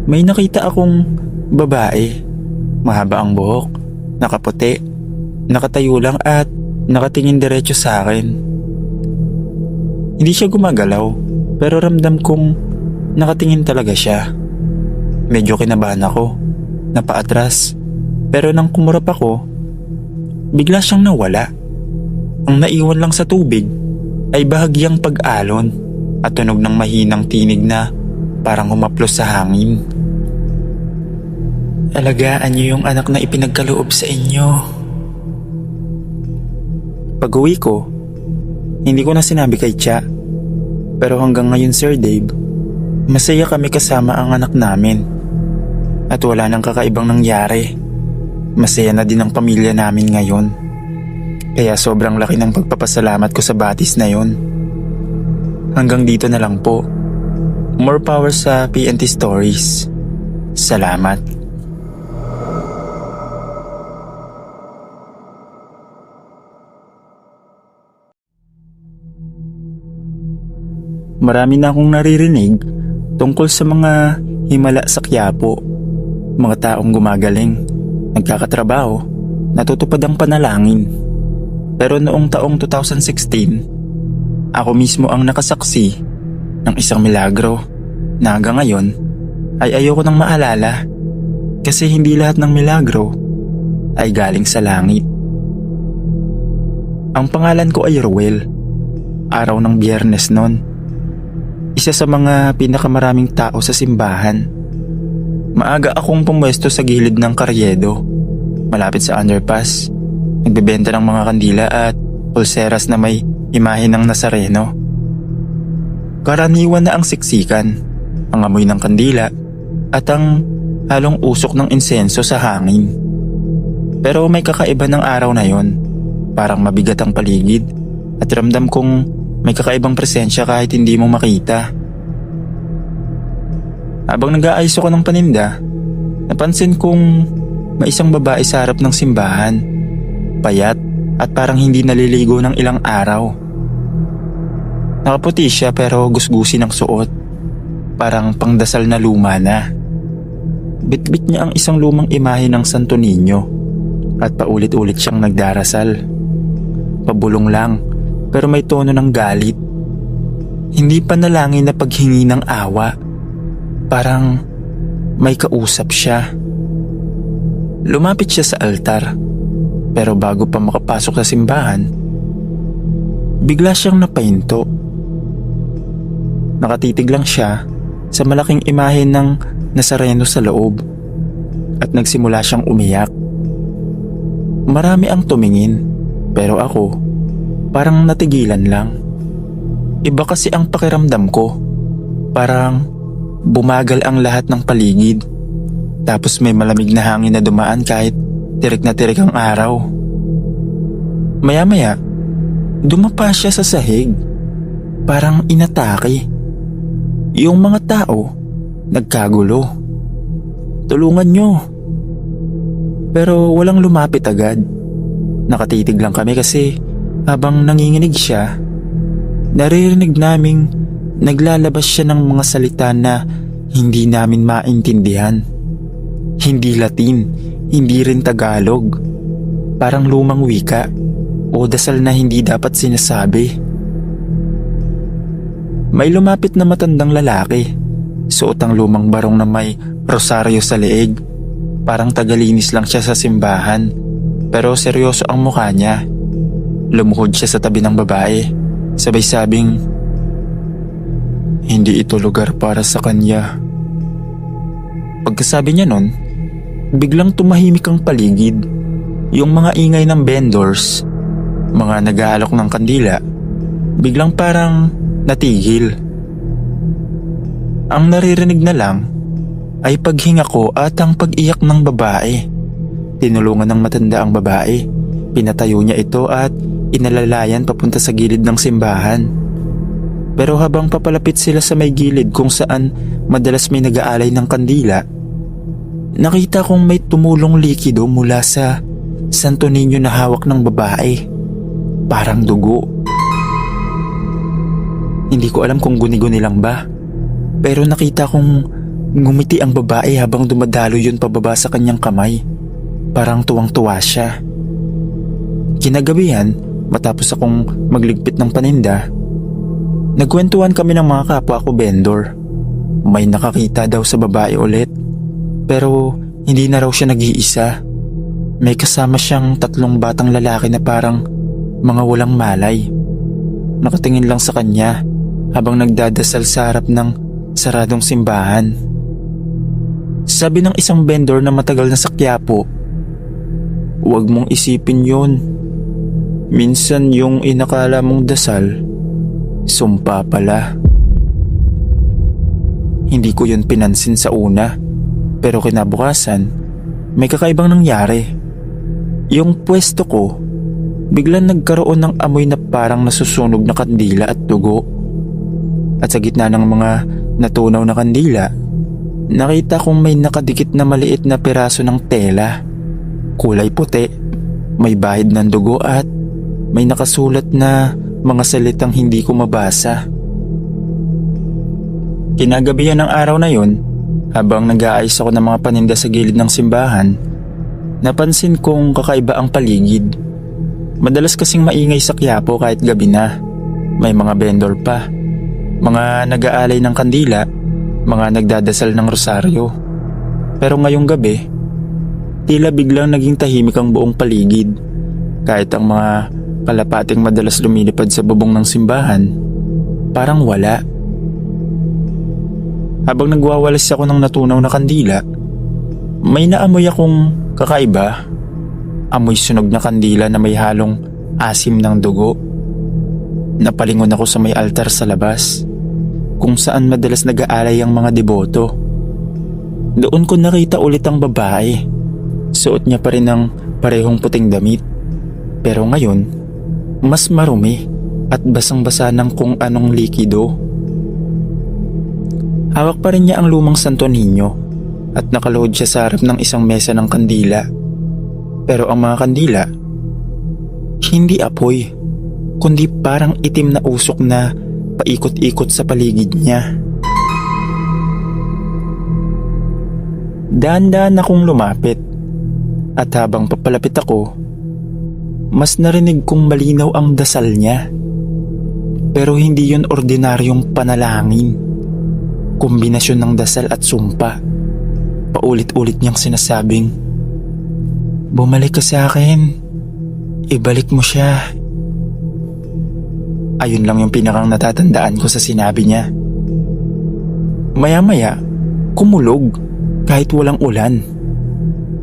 may nakita akong babae. Mahaba ang buhok, nakaputi, nakatayo lang at nakatingin diretso sa akin. Hindi siya gumagalaw, pero ramdam kong nakatingin talaga siya. Medyo kinabahan ako, napaatras, pero nang kumurap ako, bigla siyang nawala. Ang naiwan lang sa tubig ay bahagyang pag-alon at tunog ng mahinang tinig na parang humaplos sa hangin. Alagaan niyo yung anak na ipinagkaloob sa inyo. Pag-uwi ko, hindi ko na sinabi kay Tia. Pero hanggang ngayon, Sir Dave, masaya kami kasama ang anak namin. At wala nang kakaibang nangyari. Masaya na din ang pamilya namin ngayon. Kaya sobrang laki ng pagpapasalamat ko sa batis na yon. Hanggang dito na lang po. More power sa PNT Stories. Salamat. Marami na akong naririnig tungkol sa mga himala sa Quiapo. Mga taong gumagaling, nagkakatrabaho, natutupad ang panalangin. Pero noong taong 2016, ako mismo ang nakasaksi ng isang milagro na hanggang ngayon ay ayoko nang maalala. Kasi hindi lahat ng milagro ay galing sa langit. Ang pangalan ko ay Ruel. Araw ng Biyernes noon. Isa sa mga pinakamaraming tao sa simbahan. Maaga akong pumwesto sa gilid ng karyedo, malapit sa underpass. Nagbebenta ng mga kandila at pulseras na may imahe ng Nazareno. Karaniwan na ang siksikan, ang amoy ng kandila at ang halong usok ng insenso sa hangin. Pero may kakaiba ng araw na yon. Parang mabigat ang paligid at ramdam kong may kakaibang presensya kahit hindi mo makita. Habang nag-aayos ako ng paninda, napansin kong may isang babae sa harap ng simbahan. Payat at parang hindi naliligo ng ilang araw. Nakaputi siya pero gusgusi ng suot. Parang pangdasal na luma na. Bitbit niya ang isang lumang imahe ng Santo Niño at paulit-ulit siyang nagdarasal. Pabulong lang pero may tono ng galit. Hindi panalangin na paghingi ng awa. Parang may kausap siya. Lumapit siya sa altar pero bago pa makapasok sa simbahan, bigla siyang napahinto. Nakatitig lang siya sa malaking imahe ng Nazareno sa loob at nagsimula siyang umiyak. Marami ang tumingin pero ako parang natigilan lang. Iba kasi ang pakiramdam ko. Parang bumagal ang lahat ng paligid. Tapos may malamig na hangin na dumaan kahit tirik na tirik ang araw. Maya-maya, dumapa siya sa sahig. Parang inatake. Yung mga tao, nagkagulo. Tulungan nyo. Pero walang lumapit agad. Nakatitig lang kami kasi habang nanginginig siya, naririnig naming naglalabas siya ng mga salita na hindi namin maintindihan. Hindi Latin, hindi rin Tagalog. Parang lumang wika o dasal na hindi dapat sinasabi. May lumapit na matandang lalaki. Suot ang lumang barong na may rosaryo sa leeg. Parang tagalinis lang siya sa simbahan. Pero seryoso ang mukha niya. Lumuhod siya sa tabi ng babae. Sabay sabing, "Hindi ito lugar para sa kanya." Pagkasabi niya nun, biglang tumahimik ang paligid. Yung mga ingay ng vendors, mga nag-aalok ng kandila, biglang parang natigil. Ang naririnig na lang ay paghinga ko at ang pag-iyak ng babae. Tinulungan ng matanda ang babae. Pinatayo niya ito at inalalayan papunta sa gilid ng simbahan. Pero habang papalapit sila sa may gilid kung saan madalas may nag-aalay ng kandila, nakita kong may tumulong likido mula sa Santo Niño na hawak ng babae. Parang dugo. Hindi ko alam kung guni-guni lang ba, pero nakita kong ngumiti ang babae habang dumadalo yun pababa sa kanyang kamay. Parang tuwang-tuwa siya. Kinagabihan, matapos akong magligpit ng paninda, nagkwentuhan kami ng mga kapwa ko vendor. May nakakita daw sa babae ulit, pero hindi na raw siya nag-iisa. May kasama siyang 3 batang lalaki na parang mga walang malay. Nakatingin lang sa kanya habang nagdadasal sa harap ng saradong simbahan. Sabi ng isang vendor na matagal na sa Quiapo, "Huwag mong isipin yun. Minsan yung inakala mong dasal, sumpa pala." Hindi ko yun pinansin sa una, pero kinabukasan, may kakaibang nangyari. Yung pwesto ko, biglang nagkaroon ng amoy na parang nasusunog na kandila at dugo. At sa gitna ng mga natunaw na kandila, nakita kong may nakadikit na maliit na piraso ng tela. Kulay puti, may bahid ng dugo at may nakasulat na mga salitang hindi ko mabasa. Kinagabihan ng araw na yun, habang nag-aayos ako ng mga paninda sa gilid ng simbahan, napansin kong kakaiba ang paligid. Madalas kasing maingay sa Quiapo kahit gabi na. May mga vendor pa, mga nag-aalay ng kandila, mga nagdadasal ng rosaryo. Pero ngayong gabi, Tila biglang naging tahimik ang buong paligid. Kahit ang mga kalapating madalas lumilipad sa bubong ng simbahan, parang wala. Habang nagwawalis ako ng natunaw na kandila, may naamoy akong kakaiba. Amoy sunog na kandila na may halong asim ng dugo. Napalingon ako sa may altar sa labas, kung saan madalas nag-aalay ang mga deboto. Doon ko nakita ulit ang babae. Suot niya pa rin ang parehong puting damit. Pero ngayon, mas marumi at basang-basa ng kung anong likido. Hawak pa rin niya ang lumang Santo Niño at nakalood siya sa harap ng isang mesa ng kandila. Pero ang mga kandila, hindi apoy, kundi parang itim na usok na paikot-ikot sa paligid niya. Dahan-dahan akong lumapit at habang papalapit ako, mas narinig kong malinaw ang dasal niya. Pero hindi yun ordinaryong panalangin. Kombinasyon ng dasal at sumpa. Paulit-ulit niyang sinasabing, "Bumalik ka sa akin. Ibalik mo siya." Ayun lang yung pinakang natatandaan ko sa sinabi niya. Maya-maya, kumulog kahit walang ulan.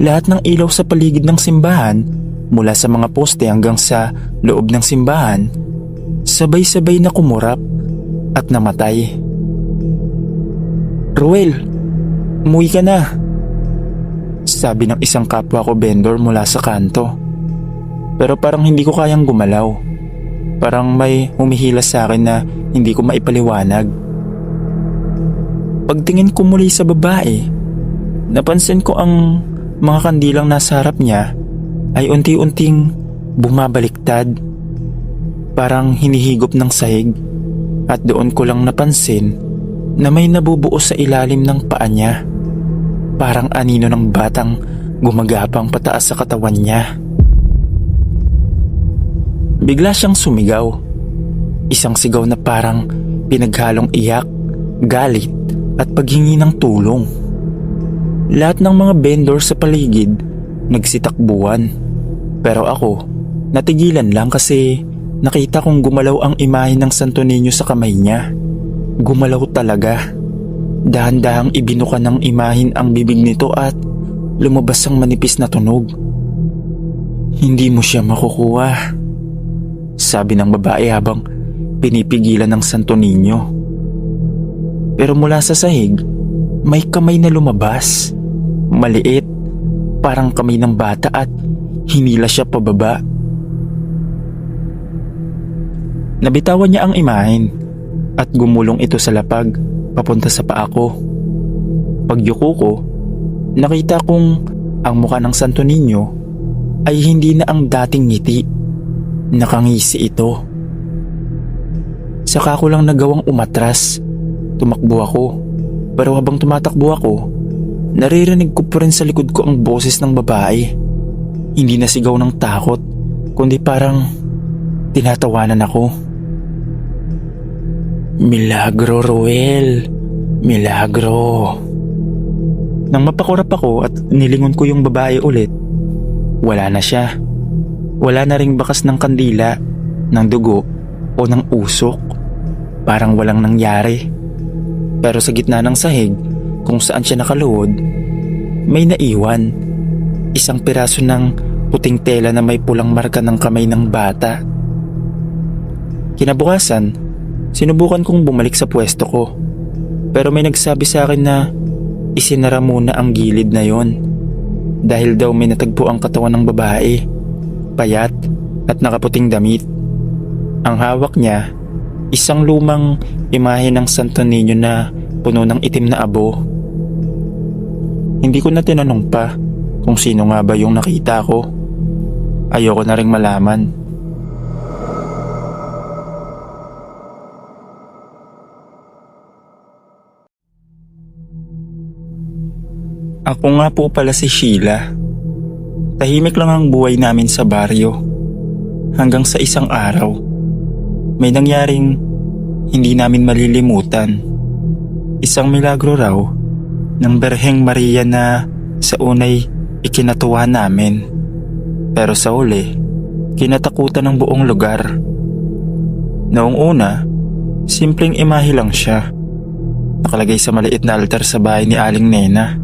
Lahat ng ilaw sa paligid ng simbahan, mula sa mga poste hanggang sa loob ng simbahan, sabay-sabay na kumurap at namatay. "Ruel, umuwi ka na," sabi ng isang kapwa ko vendor mula sa kanto. Pero parang hindi ko kayang gumalaw. Parang may humihila sa akin na hindi ko maipaliwanag. Pagtingin ko muli sa babae, napansin ko ang mga kandilang nasa harap niya ay unti-unting bumabaliktad. Parang hinihigop ng sahig, at doon ko lang napansin na may nabubuo sa ilalim ng paa niya. Parang anino ng batang gumagapang pataas sa katawan niya. Bigla siyang sumigaw. Isang sigaw na parang pinaghalong iyak, galit at paghingi ng tulong. Lahat ng mga vendor sa paligid nagsitakbuhan. Pero ako, natigilan lang kasi nakita kong gumalaw ang imahe ng Santo Niño sa kamay niya. Gumalaw talaga. Dahan-dahang ibinuka ng imahin ang bibig nito at lumabas ang manipis na tunog. "Hindi mo siya makukuha," sabi ng babae habang pinipigilan ng Santo Niño. Pero mula sa sahig, may kamay na lumabas. Maliit, parang kamay ng bata, at hinila siya pababa. Nabitawan niya ang imahin at gumulong ito sa lapag papunta sa paa ko. Pagyuko ko, nakita kong ang mukha ng Santo Niño ay hindi na ang dating ngiti. Nakangisi ito. Saka ko lang nagawang umatras. Tumakbo ako. Pero habang tumatakbo ako, naririnig ko pa rin sa likod ko ang boses ng babae. Hindi na sigaw ng takot, kundi parang tinatawanan ako. "Milagro, Ruel. Milagro." Nang mapakurap ako at nilingon ko yung babae ulit, wala na siya. Wala na ring bakas ng kandila, ng dugo o ng usok. Parang walang nangyari. Pero sa gitna ng sahig, kung saan siya nakaluhod, may naiwan. Isang piraso ng puting tela na may pulang marka ng kamay ng bata. Kinabukasan, sinubukan kong bumalik sa pwesto ko. Pero may nagsabi sa akin na isinara muna ang gilid na yon. Dahil daw may natagpo ang katawan ng babae. Payat at nakaputing damit. Ang hawak niya, isang lumang imahe ng Santo Niño na puno ng itim na abo. Hindi ko na tinanong pa kung sino nga ba yung nakita ko. Ayoko na ring malaman. Ako nga po pala si Sheila. Tahimik lang ang buhay namin sa baryo. Hanggang sa isang araw, may nangyaring hindi namin malilimutan. Isang milagro raw ng Berheng Maria na sa unay ikinatuwa namin. Pero sa huli, kinatakutan ng buong lugar. Noong una, simpleng imahe lang siya. Nakalagay sa maliit na altar sa bahay ni Aling Nena.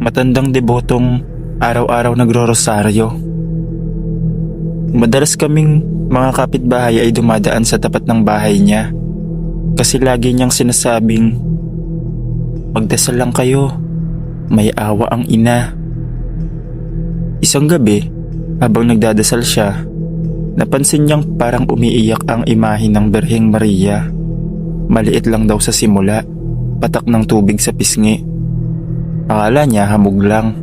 Matandang debotong araw-araw nagro-rosaryo. Madalas kaming mga kapitbahay ay dumadaan sa tapat ng bahay niya kasi lagi niyang sinasabing, "Magdasal lang kayo, may awa ang ina." Isang gabi, habang nagdadasal siya, napansin niyang parang umiiyak ang imahe ng Birheng Maria. Maliit lang daw sa simula, patak ng tubig sa pisngi. Akala niya hamog lang.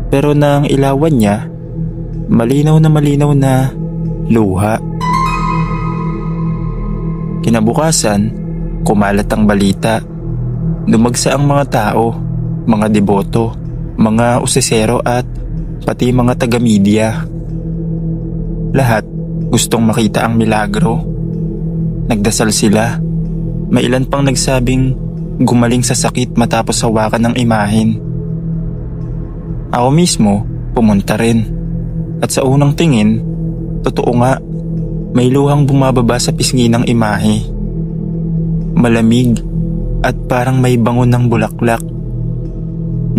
Pero nang ilawan niya, malinaw na luha. Kinabukasan, kumalat ang balita. Dumagsa ang mga tao, mga deboto, mga usesero at pati mga taga-media. Lahat gustong makita ang milagro. Nagdasal sila. May ilan pang nagsabing gumaling sa sakit matapos hawakan ng imahen. Ako mismo pumunta rin. At sa unang tingin, totoo nga, may luhang bumababa sa pisngi ng imahe. Malamig at parang may bango ng bulaklak.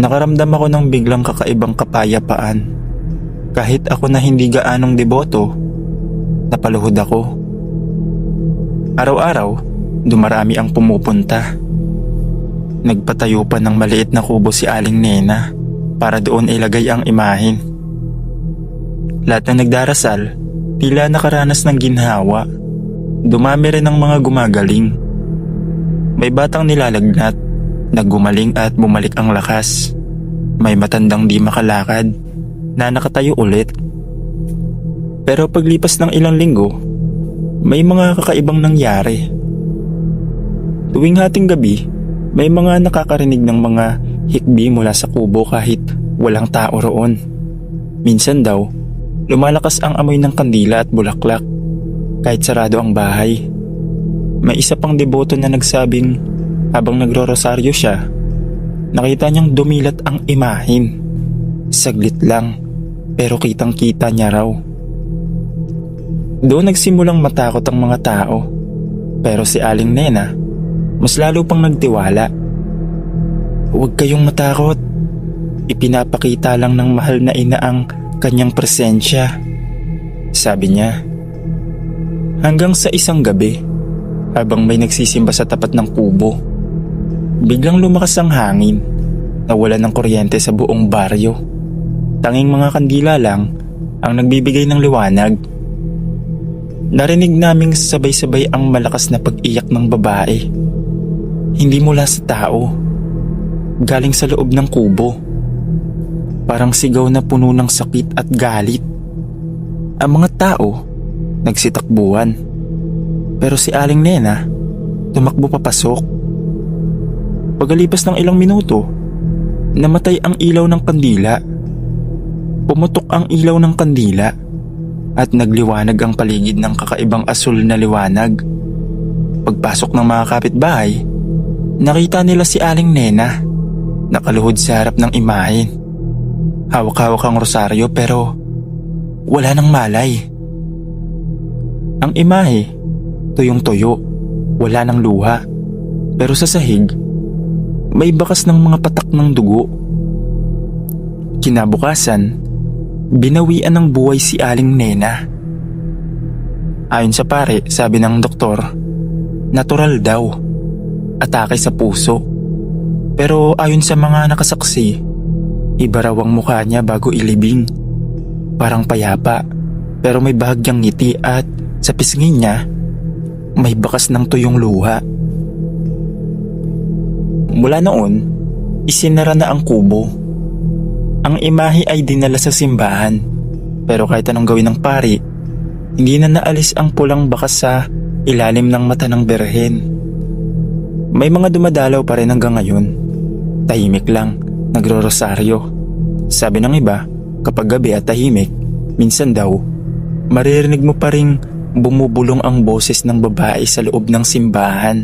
Nakaramdam ako ng biglang kakaibang kapayapaan. Kahit ako na hindi gaanong deboto, napaluhod ako. Araw-araw, dumarami ang pumupunta. Nagpatayo pa ng maliit na kubo si Aling Nena para doon ilagay ang imahen. Lahat na nagdarasal, tila nakaranas ng ginhawa. Dumami rin ang mga gumagaling. May batang nilalagnat, naggumaling at bumalik ang lakas. May matandang di makalakad na nakatayo ulit. Pero paglipas ng ilang linggo, may mga kakaibang nangyari. Tuwing hating gabi, may mga nakakarinig ng mga hikbi mula sa kubo kahit walang tao roon. Minsan daw, lumalakas ang amoy ng kandila at bulaklak kahit sarado ang bahay. May isa pang deboto na nagsabing habang nagro-rosaryo siya, nakita niyang dumilat ang imahen. Saglit lang, pero kitang-kita niya raw. Doon nagsimulang matakot ang mga tao, pero si Aling Nena mas lalo pang nagtiwala. "Huwag kayong matakot. Ipinapakita lang ng mahal na ina ang kanyang presensya," sabi niya. Hanggang sa isang gabi, habang may nagsisimba sa tapat ng kubo, biglang lumakas ang hangin. Nawala ng kuryente sa buong baryo. Tanging mga kandila lang ang nagbibigay ng liwanag. Narinig naming sabay-sabay ang malakas na pag-iyak ng babae. Hindi mula sa tao, galing sa loob ng kubo. Parang sigaw na puno ng sakit at galit. Ang mga tao nagsitakbuhan, pero si Aling Nena tumakbo papasok. Pagkalipas ng ilang minuto, namatay ang ilaw ng kandila. Pumutok ang ilaw ng kandila at nagliwanag ang paligid ng kakaibang asul na liwanag. Pagpasok ng mga kapitbahay, nakita nila si Aling Nena nakaluhod sa harap ng imahen. Hawak-hawak ang rosaryo pero wala nang malay. Ang imahe, tuyong-tuyo, wala nang luha. Pero sa sahig, may bakas ng mga patak ng dugo. Kinabukasan, binawian ng buhay si Aling Nena. Ayon sa pare, sabi ng doktor, natural daw, atake sa puso. Pero ayon sa mga nakasaksi, iba raw ang mukha niya bago ilibing. Parang payapa, pero may bahagyang ngiti at sa pisngi niya, may bakas ng tuyong luha. Mula noon, isinara na ang kubo. Ang imahe ay dinala sa simbahan, pero kahit anong gawin ng pari, hindi na naalis ang pulang bakas sa ilalim ng mata ng Birhen. May mga dumadalaw pa rin hanggang ngayon. Tahimik lang, nagro-rosaryo. Sabi ng iba, kapag gabi at tahimik, minsan daw, maririnig mo pa ring bumubulong ang boses ng babae sa loob ng simbahan.